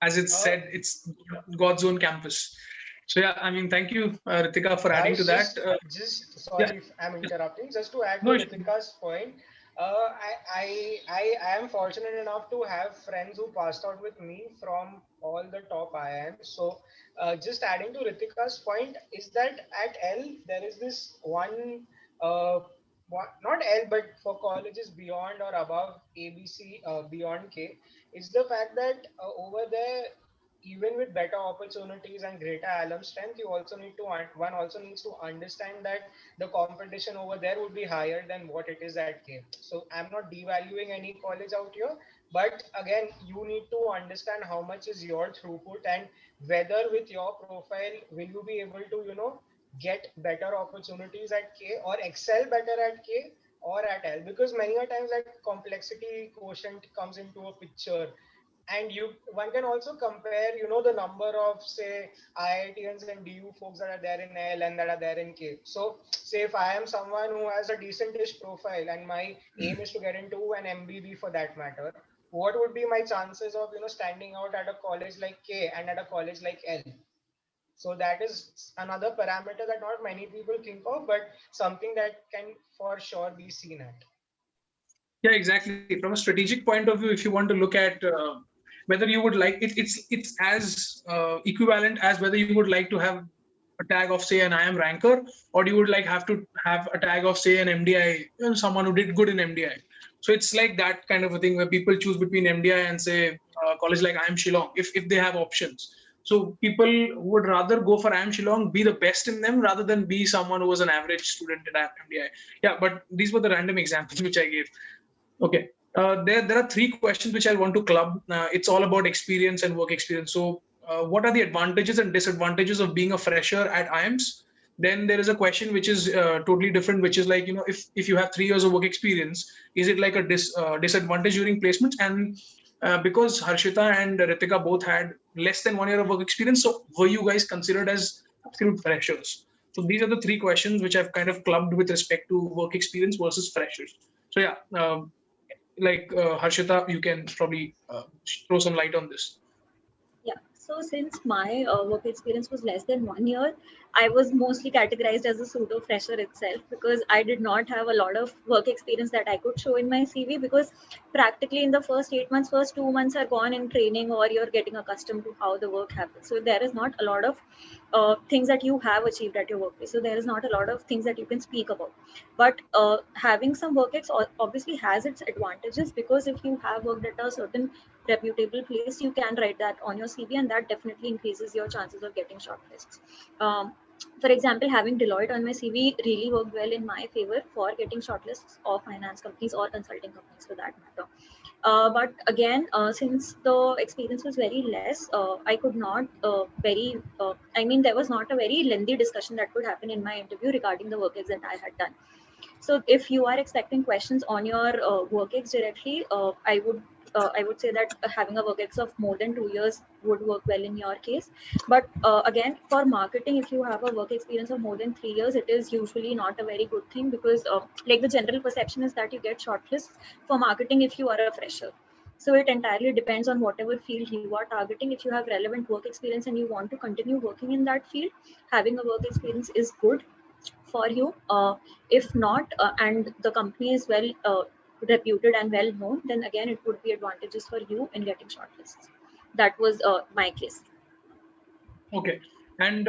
as it's said, it's God's own campus. So yeah, I mean, thank you, Ritika, for adding to Guys, that. just Yeah, sorry if I'm interrupting. Just to add to no issue. Ritika's point, I am fortunate enough to have friends who passed out with me from all the top IIMs. So just adding to Ritika's point is that at L there is this not L, but for colleges beyond or above ABC, beyond K, is the fact that over there, even with better opportunities and greater alum strength, you also need to one also needs to understand that the competition over there would be higher than what it is at K. So I'm not devaluing any college out here, but again, you need to understand how much is your throughput and whether with your profile will you be able to get better opportunities at K or excel better at K or at L, because many a times that complexity quotient comes into a picture. And one can also compare the number of, say, IITians and DU folks that are there in L and that are there in K. So say if I am someone who has a decentish profile and my aim is to get into an MBB for that matter, what would be my chances of standing out at a college like K and at a college like L? So that is another parameter that not many people think of, but something that can for sure be seen at. Yeah, exactly. From a strategic point of view, if you want to look at whether you would like it's as equivalent as whether you would like to have a tag of say an IIM ranker, or you would like have to have a tag of say an MDI, someone who did good in MDI. So it's like that kind of a thing where people choose between MDI and say college like IIM Shillong if they have options. So people would rather go for IIM Shillong, be the best in them rather than be someone who was an average student at MDI. Yeah, but these were the random examples which I gave. Okay. There are three questions which I want to club. It's all about experience and work experience. So, what are the advantages and disadvantages of being a fresher at IIMs? Then there is a question which is totally different, which is like, if you have 3 years of work experience, is it like a disadvantage during placements? And because Harshita and Ritika both had less than 1 year of work experience, so were you guys considered as absolute freshers? So these are the three questions which I've kind of clubbed with respect to work experience versus freshers. So yeah, Harshita, you can probably throw some light on this. Yeah. So since my work experience was less than 1 year, I was mostly categorized as a pseudo fresher itself because I did not have a lot of work experience that I could show in my CV, because practically in the first 8 months, first 2 months are gone in training, or you're getting accustomed to how the work happens. So there is not a lot of things that you have achieved at your workplace. So there is not a lot of things that you can speak about. But having some work ex obviously has its advantages, because if you have worked at a certain reputable place, you can write that on your CV, and that definitely increases your chances of getting shortlists. For example, having Deloitte on my CV really worked well in my favor for getting shortlists of finance companies or consulting companies for that matter. But again, since the experience was very less, I could not I mean, there was not a very lengthy discussion that could happen in my interview regarding the work that I had done. So if you are expecting questions on your work ex directly, I would say that having a work ex of more than 2 years would work well in your case. But again, for marketing, if you have a work experience of more than 3 years, it is usually not a very good thing, because like the general perception is that you get shortlists for marketing if you are a fresher. So it entirely depends on whatever field you are targeting. If you have relevant work experience and you want to continue working in that field, having a work experience is good for you. If not, and the company is well reputed and well known, then again it would be advantages for you in getting shortlists. That was my case. Okay, and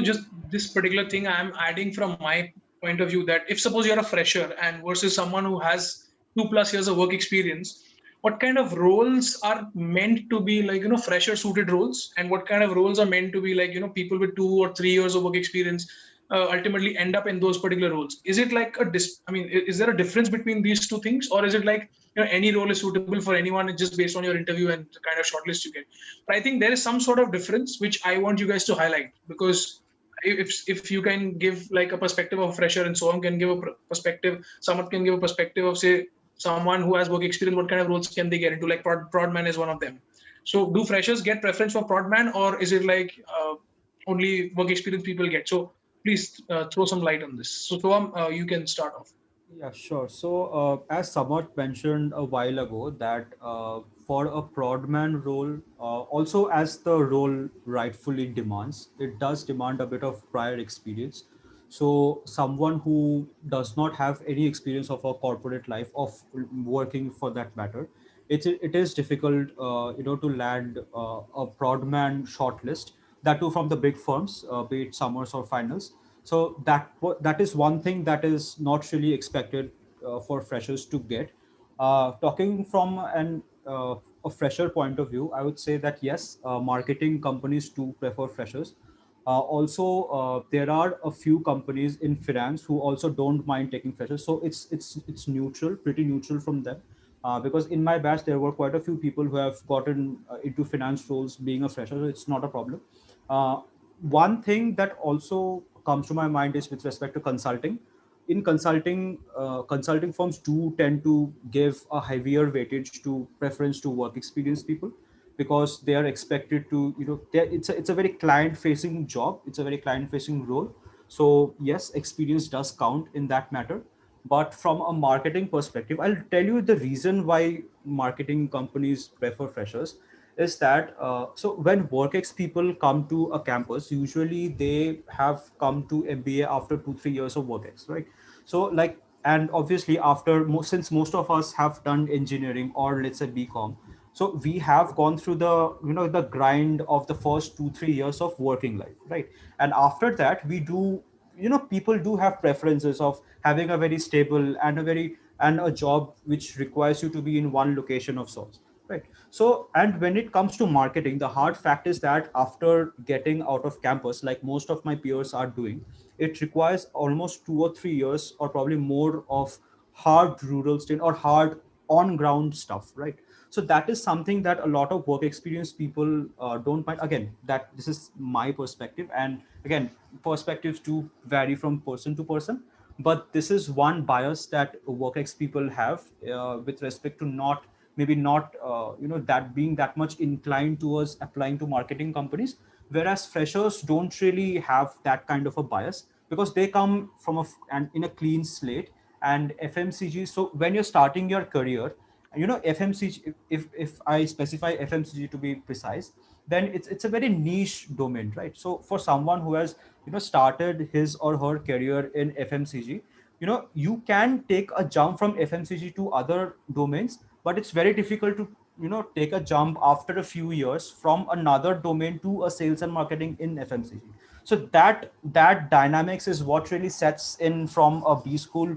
just this particular thing I'm adding from my point of view, that if suppose you're a fresher and versus someone who has 2+ years of work experience, what kind of roles are meant to be like fresher suited roles, and what kind of roles are meant to be like people with 2 or 3 years of work experience ultimately end up in those particular roles? Is it like I mean, is there a difference between these two things, or is it like any role is suitable for anyone just based on your interview and the kind of shortlist you get? But I think there is some sort of difference which I want you guys to highlight, because if you can give like a perspective of a fresher, and Soham can give a perspective, Samarth can give a perspective of say someone who has work experience, what kind of roles can they get into? Like prod man is one of them. So do freshers get preference for prod man, or is it like only work experience people get? So please throw some light on this. So Soham, you can start off. Yeah, sure. So, as Samarth mentioned a while ago, that for a prodman role, also as the role rightfully demands, it does demand a bit of prior experience. So, someone who does not have any experience of a corporate life, of working for that matter, it is difficult, to land a prodman shortlist. That too from the big firms, be it summers or finals. So that is one thing that is not really expected for freshers to get. Talking from a fresher point of view, I would say that yes, marketing companies do prefer freshers. Also, there are a few companies in finance who also don't mind taking freshers. So it's neutral, pretty neutral from them. Because in my batch there were quite a few people who have gotten into finance roles being a fresher, so it's not a problem. Uh, One thing that also comes to my mind is with respect to consulting. In consulting, consulting firms do tend to give a heavier weightage to preference to work experienced people, because they are expected to, it's a very client facing job. It's a very client facing role. So yes, experience does count in that matter. But from a marketing perspective, I'll tell you the reason why marketing companies prefer freshers. is that so when WorkX people come to a campus, usually they have come to MBA after 2-3 years of WorkX, right? So like, and obviously after since most of us have done engineering or let's say BCom, so we have gone through the the grind of the first 2-3 years of working life, right? And after that we do, people do have preferences of having a very stable and a job which requires you to be in one location of sorts, right? So, and when it comes to marketing, the hard fact is that after getting out of campus, like most of my peers are doing, it requires almost 2 or 3 years or probably more of hard rural stint or hard on ground stuff, right? So that is something that a lot of work experience people don't mind. Again, that this is my perspective, and again, perspectives do vary from person to person, but this is one bias that workex people have with respect to not that being that much inclined towards applying to marketing companies, whereas freshers don't really have that kind of a bias because they come from and in a clean slate and FMCG. So when you're starting your career, FMCG, if I specify FMCG to be precise, then it's a very niche domain, right? So for someone who has started his or her career in FMCG, you can take a jump from FMCG to other domains, but it's very difficult to take a jump after a few years from another domain to a sales and marketing in FMCG. So that dynamics is what really sets in from a B school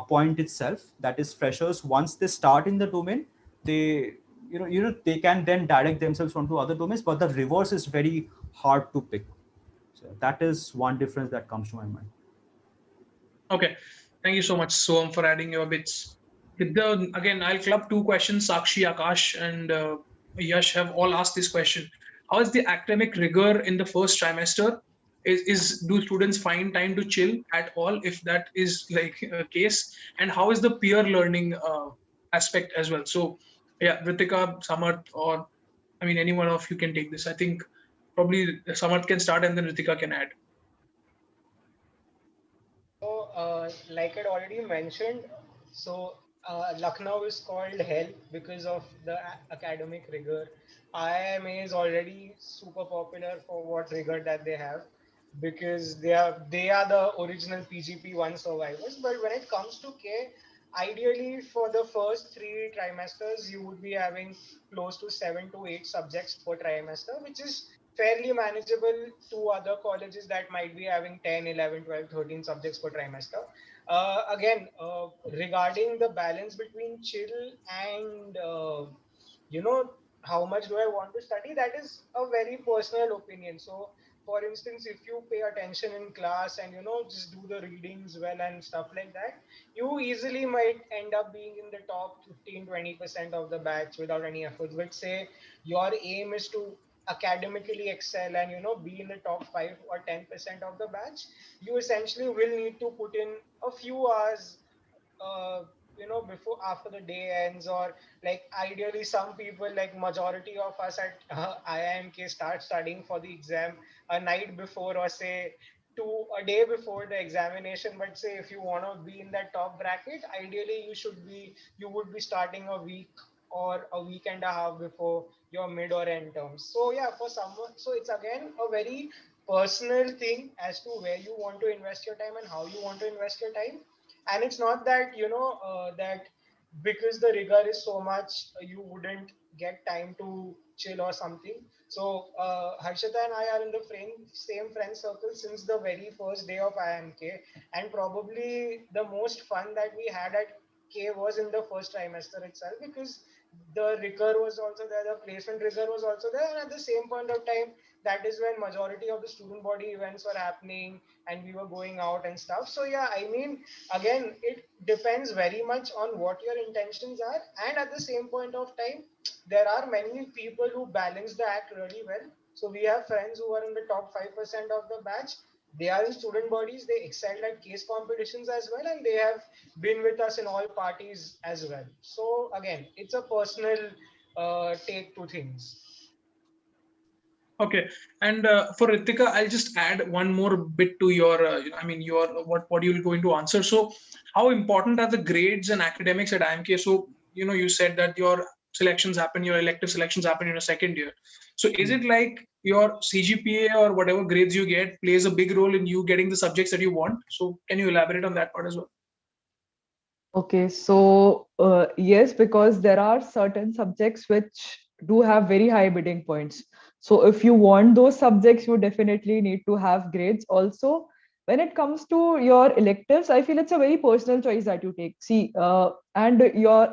point itself. That is, freshers, once they start in the domain, they they can then direct themselves onto other domains, but the reverse is very hard to pick. So that is one difference that comes to my mind. Okay, thank you so much, Soham, for adding your bits. Again, I'll club two questions. Sakshi, Akash, and Yash have all asked this question. How is the academic rigor in the first trimester? Do students find time to chill at all, if that is like a case? And how is the peer learning aspect as well? So, yeah, Ritika, Samarth, or I mean, any one of you can take this. I think probably Samarth can start and then Ritika can add. So, like I'd already mentioned, so Lucknow is called hell because of the academic rigor. IIMA is already super popular for what rigor that they have because they are the original PGP one survivors. But when it comes to K, ideally for the first 3 trimesters, you would be having close to 7 to 8 subjects per trimester, which is fairly manageable to other colleges that might be having 10, 11, 12, 13 subjects per trimester. Again, regarding the balance between chill and you know how much do I want to study, that is a very personal opinion. So for instance, if you pay attention in class and just do the readings well and stuff like that, you easily might end up being in the top 15-20% of the batch without any efforts. But say your aim is to academically excel and be in the top 5 or 10% of the batch, you essentially will need to put in a few hours uh, before after the day ends, or like ideally some people, like majority of us at IIMK, start studying for the exam a night before, or say a day before the examination. But say if you want to be in that top bracket, ideally you would be starting a week or a week and a half before your mid or end terms. So yeah, for someone, so it's again a very personal thing as to where you want to invest your time and how you want to invest your time. And it's not that that because the rigor is so much, you wouldn't get time to chill or something. So Harshita and I are in the same friend circle since the very first day of IIMK, and probably the most fun that we had at K was in the first trimester itself, because the rigor was also there, the placement rigor was also there, and at the same point of time, that is when majority of the student body events were happening and we were going out and stuff. So yeah, I mean, again, it depends very much on what your intentions are, and at the same point of time, there are many people who balance the act really well. So we have friends who are in the top 5% of the batch. They are in student bodies, they excelled at case competitions as well, and they have been with us in all parties as well. So again, it's a personal take to things. Okay, and for Ritika, I'll just add one more bit to your, your what you're going to answer. So, how important are the grades and academics at IMK? So, you said that your selections happen, your elective selections happen in your second year. So is it like your CGPA or whatever grades you get plays a big role in you getting the subjects that you want? So can you elaborate on that part as well? Okay, so yes, because there are certain subjects which do have very high bidding points. So if you want those subjects, you definitely need to have grades. Also, when it comes to your electives, I feel it's a very personal choice that you take. See, and your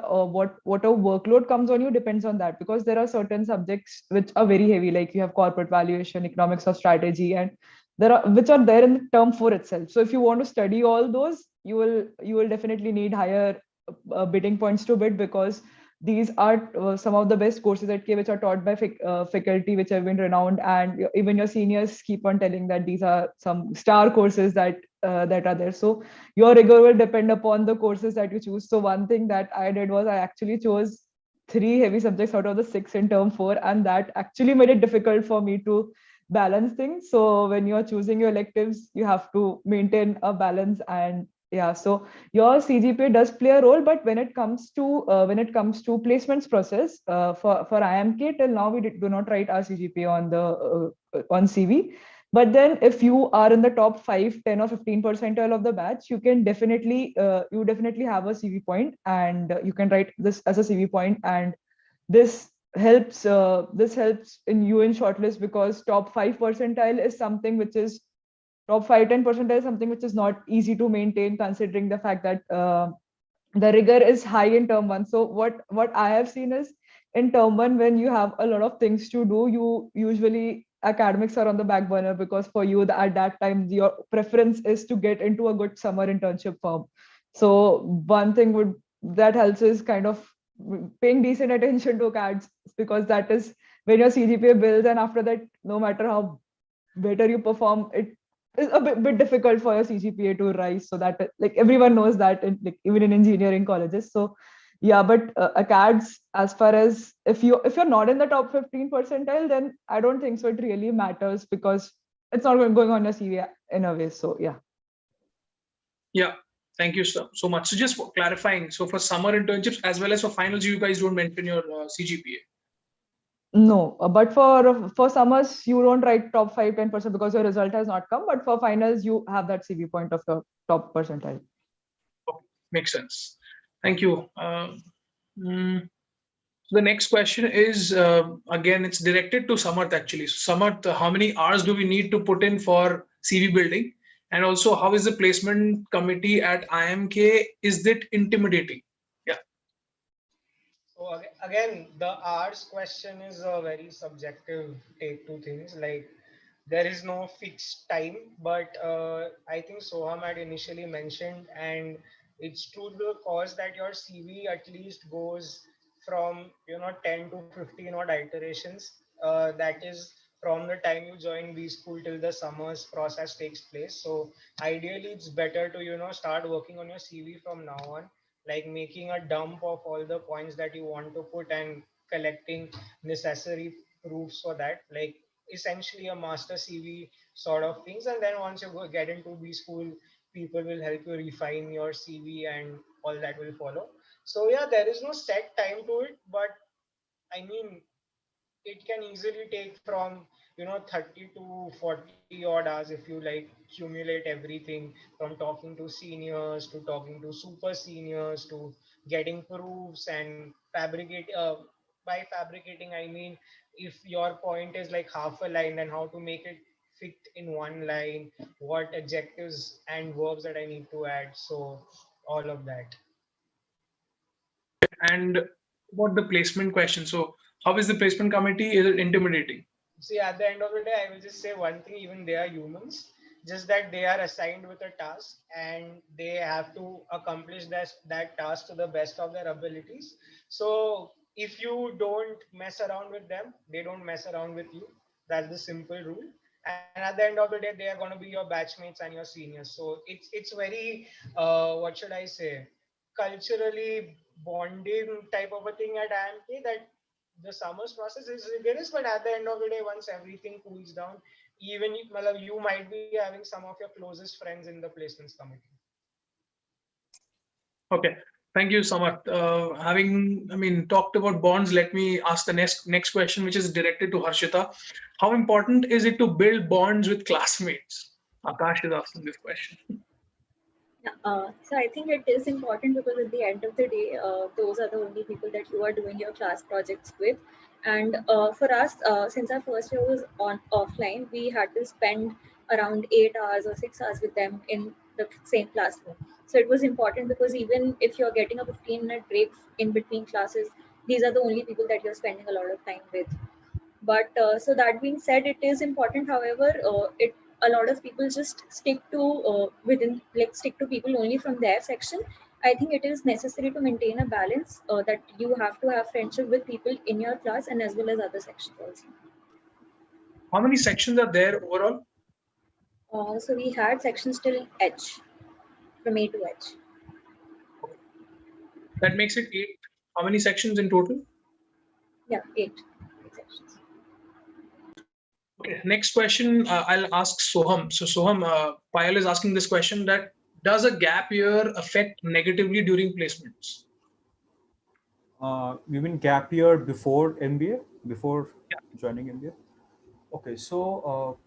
whatever workload comes on you depends on that, because there are certain subjects which are very heavy, like you have corporate valuation, economics of strategy, and there are which are there in the term 4 itself. So if you want to study all those, you will definitely need higher bidding points to bid, because these are some of the best courses at K, which are taught by faculty which have been renowned, and even your seniors keep on telling that these are some star courses that are there. So your rigor will depend upon the courses that you choose. So one thing that I did was I actually chose 3 heavy subjects out of the 6 in term 4, and that actually made it difficult for me to balance things. So when you're choosing your electives, you have to maintain a balance. And yeah, so your CGPA does play a role, but when it comes to placements process, for IIMK, till now we do not write our CGPA on the on CV. But then if you are in the top 5, 10 or 15 percentile of the batch, you can definitely you definitely have a CV point, and you can write this as a CV point, and this helps in you in shortlist, because top 5 percentile is something which is top 5, 10 percentile is something which is not easy to maintain, considering the fact that the rigor is high in term 1. So what I have seen is, in term 1, when you have a lot of things to do, you usually academics are on the back burner, because for you at that time your preference is to get into a good summer internship firm. So one thing that helps is kind of paying decent attention to CADs, because that is when your CGPA builds, and after that, no matter how better you perform, it is a bit difficult for your CGPA to rise. So that, like, everyone knows that, even in engineering colleges. So yeah, but CADs, as far as if you're not in the top 15 percentile, then I don't think so it really matters, because it's not going on your CV in a way. So yeah. Yeah, thank you so much. So just for clarifying, so for summer internships as well as for finals, you guys don't mention your CGPA. No, but for summers, you don't write top 5, 10%, because your result has not come. But for finals, you have that CV point of the top percentile. Okay, makes sense. Thank you. The next question is, again, it's directed to Samarth actually. So Samarth, how many hours do we need to put in for CV building? And also, how is the placement committee at IIMK? Is that intimidating? Yeah. So again, the hours question is a very subjective take to things. Like, there is no fixed time, but I think Soham had initially mentioned, and it's true to the cause that your CV at least goes from 10 to 15 odd iterations. That is from the time you join B school till the summers process takes place. So ideally, it's better to start working on your CV from now on, like making a dump of all the points that you want to put and collecting necessary proofs for that, like essentially a master CV sort of things. And then once you get into B school, people will help you refine your CV and all that will follow. So yeah, there is no set time to it, but I mean, it can easily take from 30 to 40 odd hours if you like accumulate everything, from talking to seniors to talking to super seniors to getting proofs and by fabricating, I mean, if your point is like half a line, then how to make it fit in one line, what adjectives and verbs that I need to add, so all of that. And about the placement question. So how is the placement committee? Is it intimidating? See, at the end of the day, I will just say one thing: even they are humans, just that they are assigned with a task and they have to accomplish that task to the best of their abilities. So if you don't mess around with them, they don't mess around with you. That's the simple rule. And at the end of the day, they are going to be your batchmates and your seniors. So it's very what should I say, culturally bonding type of a thing at IIMK, that the summers process is rigorous, but at the end of the day, once everything cools down, even if you might be having some of your closest friends in the placements committee. Okay. Thank you, Samarth. Having talked about bonds, let me ask the next question, which is directed to Harshita. How important is it to build bonds with classmates? Akash is asking this question. Yeah, so I think it is important because at the end of the day, those are the only people that you are doing your class projects with. And for us, since our first year was on offline, we had to spend around 8 hours or 6 hours with them in the same classroom. So it was important because even if you're getting a 15-minute break in between classes, these are the only people that you're spending a lot of time with. But so that being said, it is important. However, it a lot of people just stick to stick to people only from their section. I think it is necessary to maintain a balance, that you have to have friendship with people in your class and as well as other sections also. How many sections are there overall? So we had sections till H, from A to H. That makes it 8. How many sections in total? Yeah, eight sections. Okay, next question I'll ask Soham. So Soham, Payal is asking this question, that does a gap year affect negatively during placements? You mean gap year before MBA, before joining MBA? Okay, so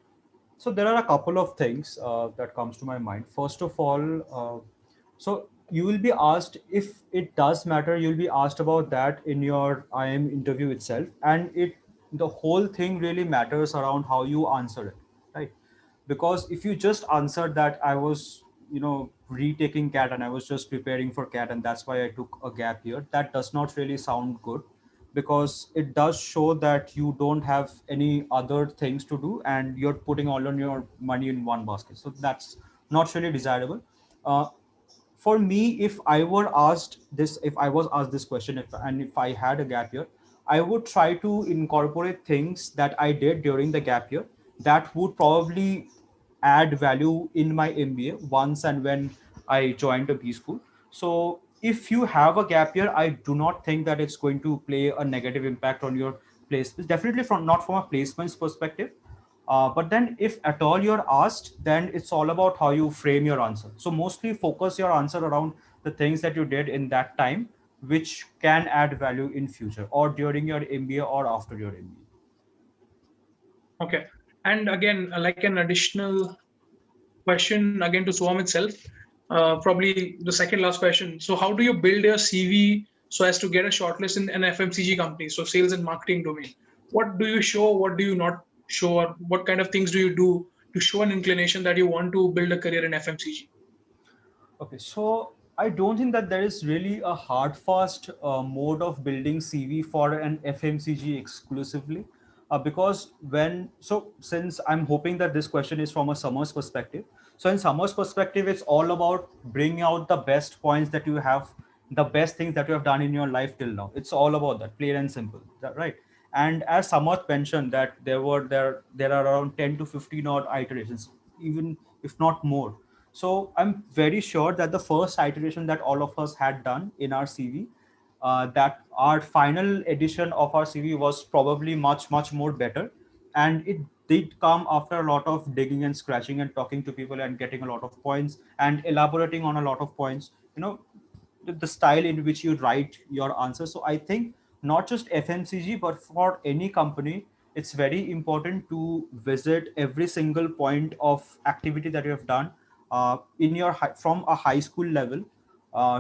there are a couple of things that comes to my mind. First of all, so you will be asked, if it does matter, you'll be asked about that in your IIM interview itself, and the whole thing really matters around how you answer it, right? Because if you just answered that I was, retaking CAT and I was just preparing for CAT and that's why I took a gap year, that does not really sound good, because it does show that you don't have any other things to do and you're putting all on your money in one basket. So that's not really desirable. For me, if I was asked this question, if I had a gap year, I would try to incorporate things that I did during the gap year that would probably add value in my MBA once and when I joined a B school. So if you have a gap year, I do not think that it's going to play a negative impact on your placements. Definitely not from a placements perspective. But then if at all you're asked, then it's all about how you frame your answer. So mostly focus your answer around the things that you did in that time, which can add value in future or during your MBA or after your MBA. Okay. And again, like an additional question again to Soham itself, probably the second last question. So how do you build your CV so as to get a shortlist in an FMCG company, so sales and marketing domain? What do you show? What do you not show? Or what kind of things do you do to show an inclination that you want to build a career in FMCG? Okay, so I don't think that there is really a hard fast mode of building CV for an FMCG exclusively, because since I'm hoping that this question is from a Summer's perspective, so in Summer's perspective, it's all about bringing out the best points that you have, the best things that you have done in your life till now. It's all about that, plain and simple, right? And as Samarth mentioned, that there are around 10 to 15 odd iterations, even if not more. So I'm very sure that the first iteration that all of us had done in our CV, that our final edition of our CV was probably much, much more better. And it did come after a lot of digging and scratching and talking to people and getting a lot of points and elaborating on a lot of points, the style in which you write your answers. So I think not just FMCG, but for any company, it's very important to visit every single point of activity that you have done from a high school level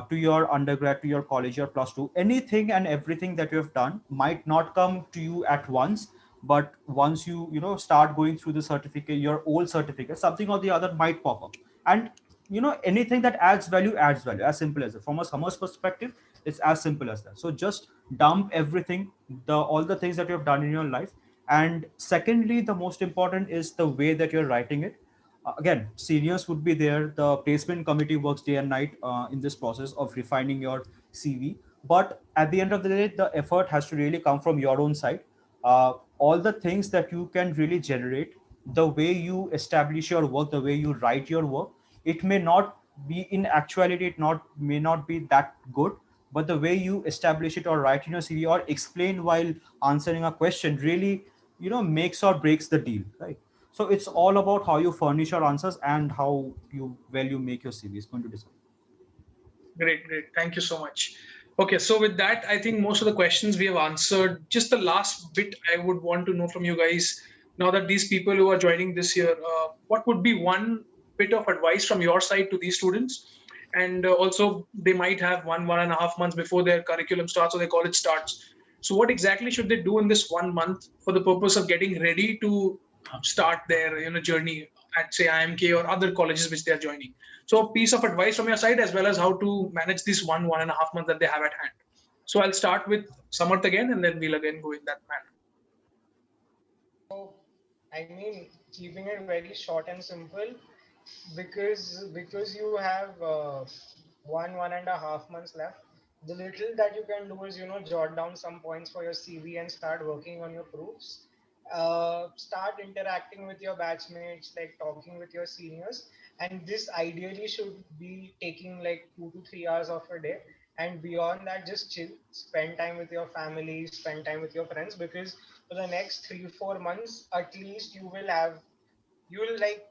to your undergrad, to your college, your plus two. Anything and everything that you have done might not come to you at once, but once you start going through the certificate, your old certificate, something or the other might pop up. And anything that adds value, as simple as it. From a Summer's perspective, it's as simple as that. So just dump everything, all the things that you have done in your life. And secondly, the most important is the way that you're writing it. Again, seniors would be there, the placement committee works day and night in this process of refining your CV, but at the end of the day, the effort has to really come from your own side. All the things that you can really generate, the way you establish your work, the way you write your work, it may not be in actuality, may not be that good, but the way you establish it or write in your CV or explain while answering a question really makes or breaks the deal, right? So it's all about how you furnish your answers and how you make your CV is going to decide. Great. Thank you so much. Okay, so with that, I think most of the questions we have answered. Just the last bit I would want to know from you guys, now that these people who are joining this year, what would be one bit of advice from your side to these students? And also, they might have 1.5 months before their curriculum starts or their college starts. So what exactly should they do in this 1 month for the purpose of getting ready to start their journey at, say, IIMK or other colleges which they are joining? So a piece of advice from your side, as well as how to manage this 1.5 months that they have at hand. So I'll start with Samarth again, and then we'll again go in that manner. So, I mean, keeping it very short and simple, because you have 1.5 months left. The little that you can do is jot down some points for your CV and start working on your proofs. Start interacting with your batchmates, like talking with your seniors, and this ideally should be taking like 2 to 3 hours of a day. And beyond that, just chill, spend time with your family, spend time with your friends, because for the next 3-4 months at least you will like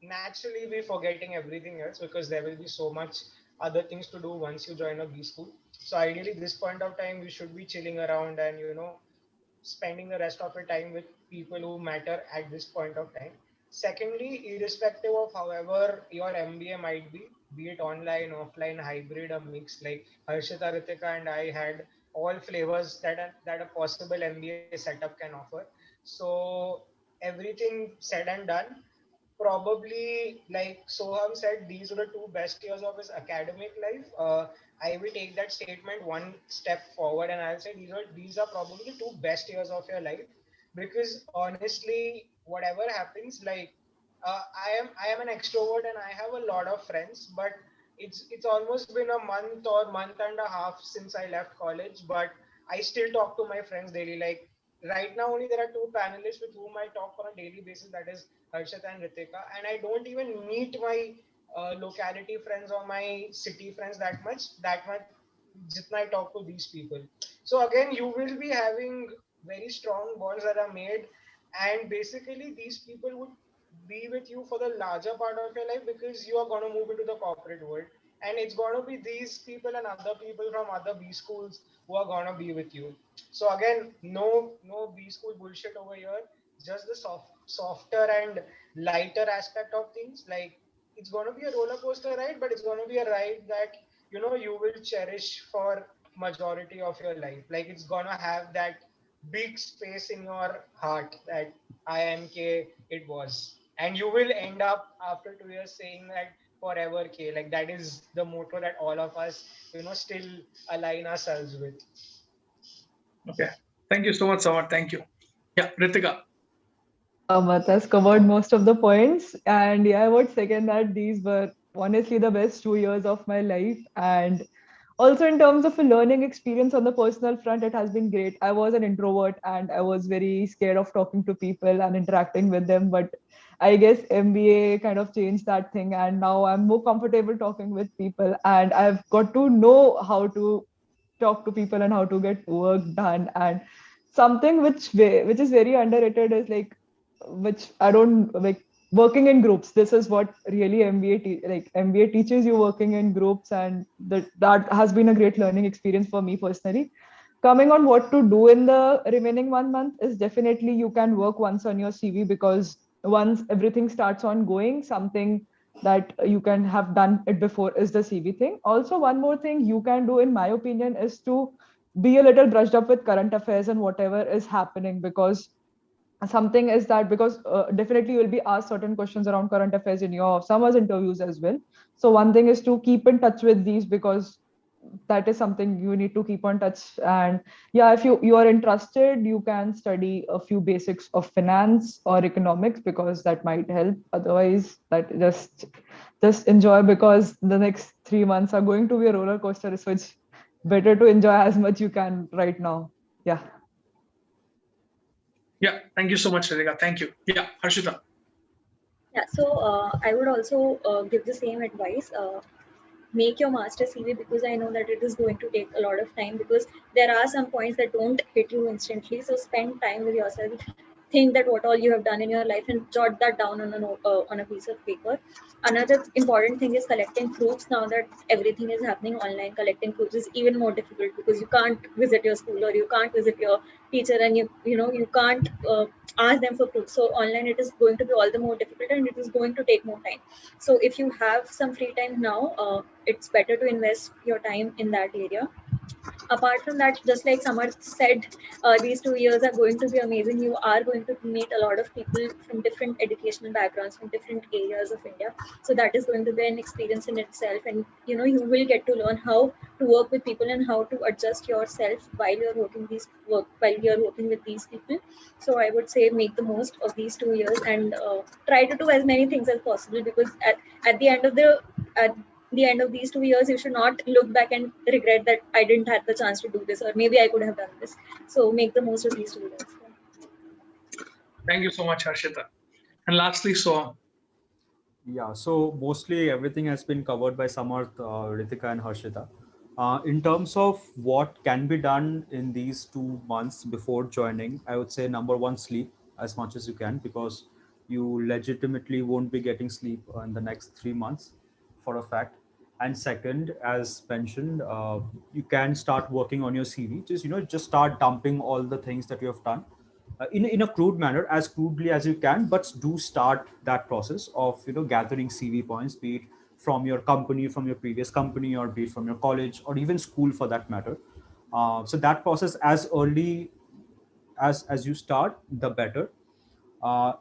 naturally be forgetting everything else, because there will be so much other things to do once you join a B school. So ideally this point of time you should be chilling around and spending the rest of your time with people who matter at this point of time. Secondly, irrespective of however your MBA might be it online, offline, hybrid, or mixed, like Harshita, Ritika, and I had all flavors that a possible MBA setup can offer. So everything said and done, probably like Soham said, these were the 2 best years of his academic life. I will take that statement one step forward, and I'll say these are probably 2 best years of your life, because honestly, whatever happens, like I am an extrovert and I have a lot of friends, but it's almost been a month or month and a half since I left college, but I still talk to my friends daily. Like right now, only there are 2 panelists with whom I talk on a daily basis. That is Harshita and Ritika, and I don't even meet my locality friends or my city friends that much jitna I talk to these people. So again, you will be having very strong bonds that are made, and basically these people would be with you for the larger part of your life, because you are going to move into the corporate world, and it's going to be these people and other people from other B schools who are going to be with you. So again, no B school bullshit over here, just the softer and lighter aspect of things. Like it's going to be a roller coaster ride, but it's going to be a ride that you will cherish for majority of your life. Like it's going to have that big space in your heart that IIMK it was, and you will end up after 2 years saying that forever K. Like that is the motto that all of us still align ourselves with. Okay. Thank you so much, Samarth. Thank you. Yeah, Ritika. Samarth has covered most of the points, and yeah, I would second that these were honestly the best 2 years of my life. And also in terms of a learning experience on the personal front, it has been great. I was an introvert and I was very scared of talking to people and interacting with them, but I guess MBA kind of changed that thing, and now I'm more comfortable talking with people, and I've got to know how to talk to people and how to get work done. And something which is very underrated is like, which I don't like, working in groups. This is what really MBA teaches you, working in groups, and that has been a great learning experience for me personally. Coming on what to do in the remaining 1 month is definitely you can work once on your CV, because once everything starts on going, something that you can have done it before is the CV thing. Also, one more thing you can do, in my opinion, is to be a little brushed up with current affairs and whatever is happening, because something is that, because definitely you will be asked certain questions around current affairs in your summers interviews as well. So one thing is to keep in touch with these, because that is something you need to keep on touch. And yeah, if you are interested, you can study a few basics of finance or economics, because that might help. Otherwise, that just enjoy, because the next 3 months are going to be a roller coaster, so it's better to enjoy as much you can right now. Yeah. Yeah, thank you so much, Ritika. Thank you. Yeah, Harshita. Yeah, so I would also give the same advice. Make your master CV, because I know that it is going to take a lot of time, because there are some points that don't hit you instantly. So spend time with yourself, think that what all you have done in your life and jot that down on a piece of paper. Another important thing is collecting proofs. Now that everything is happening online, collecting proofs is even more difficult because you can't visit your school or you can't visit your teacher, and you can't ask them for proof. So online it is going to be all the more difficult, and it is going to take more time. So if you have some free time now, it's better to invest your time in that area. Apart from that, just like Samarth said, these 2 years are going to be amazing. You are going to meet a lot of people from different educational backgrounds, from different areas of India. So that is going to be an experience in itself. And you will get to learn how to work with people and how to adjust yourself while you're working with these people. So I would say make the most of these 2 years and try to do as many things as possible, because at the end of these 2 years, you should not look back and regret that I didn't have the chance to do this, or maybe I could have done this. So make the most of these 2 years. Thank you so much, Harshita. And lastly, Soham. Yeah, so mostly everything has been covered by Samarth, Ritika, and Harshita. In terms of what can be done in these 2 months before joining, I would say number one, sleep as much as you can, because you legitimately won't be getting sleep in the next 3 months for a fact. And second, as mentioned, you can start working on your CV. Just start dumping all the things that you have done in a crude manner, as crudely as you can, but do start that process of gathering CV points, be it from your company, from your previous company, or be it from your college or even school for that matter. So that process, as early as you start, the better.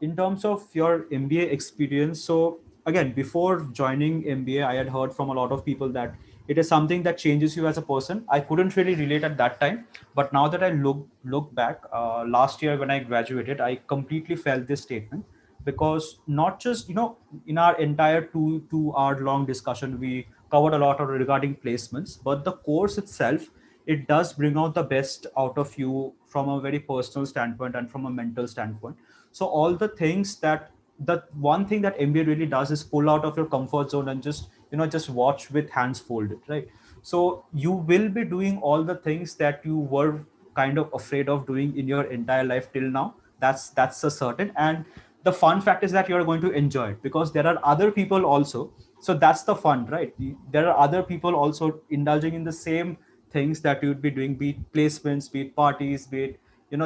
In terms of your MBA experience, so again, before joining MBA, I had heard from a lot of people that it is something that changes you as a person. I couldn't really relate at that time, but now that I look back, last year when I graduated, I completely felt this statement, because not just in our entire two hour long discussion, we covered a lot of regarding placements, but the course itself, it does bring out the best out of you from a very personal standpoint and from a mental standpoint. So all the things that the one thing that MBA really does is pull out of your comfort zone and just watch with hands folded, right? So you will be doing all the things that you were kind of afraid of doing in your entire life till now. That's a certain. And the fun fact is that you're going to enjoy it, because there are other people also. So that's the fun, right? There are other people also indulging in the same things that you'd be doing, be it placements, be it parties, be it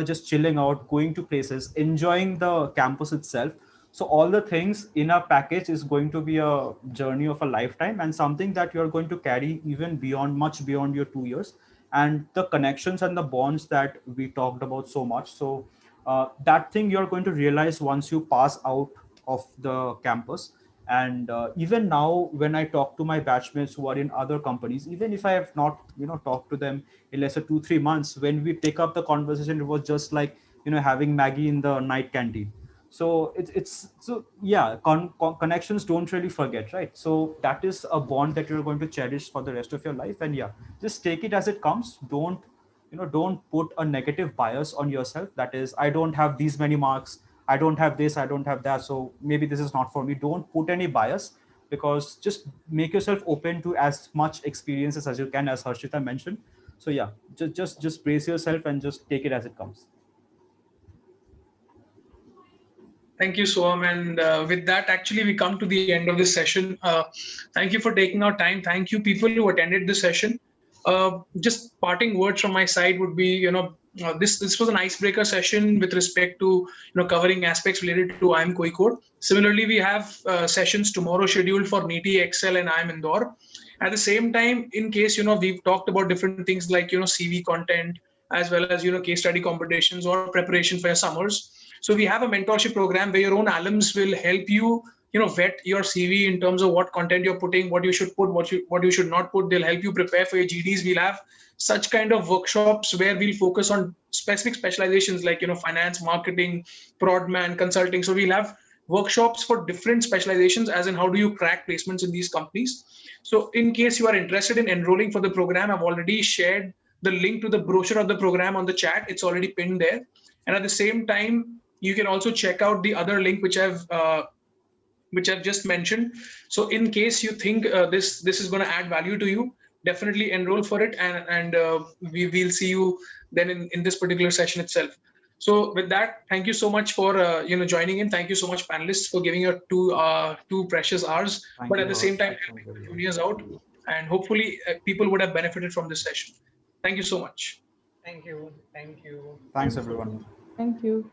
just chilling out, going to places, enjoying the campus itself. So all the things in a package is going to be a journey of a lifetime, and something that you're going to carry even much beyond your 2 years, and the connections and the bonds that we talked about so much. So that thing you're going to realize once you pass out of the campus. And even now, when I talk to my batchmates who are in other companies, even if I have not talked to them in less than 2-3 months, when we take up the conversation, it was just like having Maggie in the night canteen. So it's so yeah, connections don't really forget, right? So that is a bond that you're going to cherish for the rest of your life. And yeah, just take it as it comes. Don't put a negative bias on yourself, that is, I don't have these many marks, I don't have this, I don't have that, so maybe this is not for me. Don't put any bias, because just make yourself open to as much experiences as you can, as Harshita mentioned. So yeah, just brace yourself and just take it as it comes. Thank you, Soham. And with that, actually, we come to the end of this session. Thank you for taking our time. Thank you, people who attended this session. Just parting words from my side would be, this was an icebreaker session with respect to covering aspects related to IIM Kozhikode. Similarly, we have sessions tomorrow scheduled for NEET, Excel, and IIM Indore. At the same time, in case we've talked about different things like CV content, as well as case study competitions or preparation for your summers. So we have a mentorship program where your own alums will help you vet your CV in terms of what content you're putting, what you should put, what you should not put. They'll help you prepare for your GDs. We'll have such kind of workshops where we'll focus on specific specializations like finance, marketing, prodman, consulting. So we'll have workshops for different specializations, as in how do you crack placements in these companies. So in case you are interested in enrolling for the program, I've already shared the link to the brochure of the program on the chat. It's already pinned there. And at the same time, you can also check out the other link which I've just mentioned. So in case you think this is going to add value to you, definitely enroll for it, and we'll see you then in this particular session itself. So with that, thank you so much for joining in. Thank you so much, panelists, for giving your two precious hours. But at the same time, helping the juniors out, and hopefully people would have benefited from this session. Thank you so much. Thank you. Thank you. Thanks, everyone. Thank you.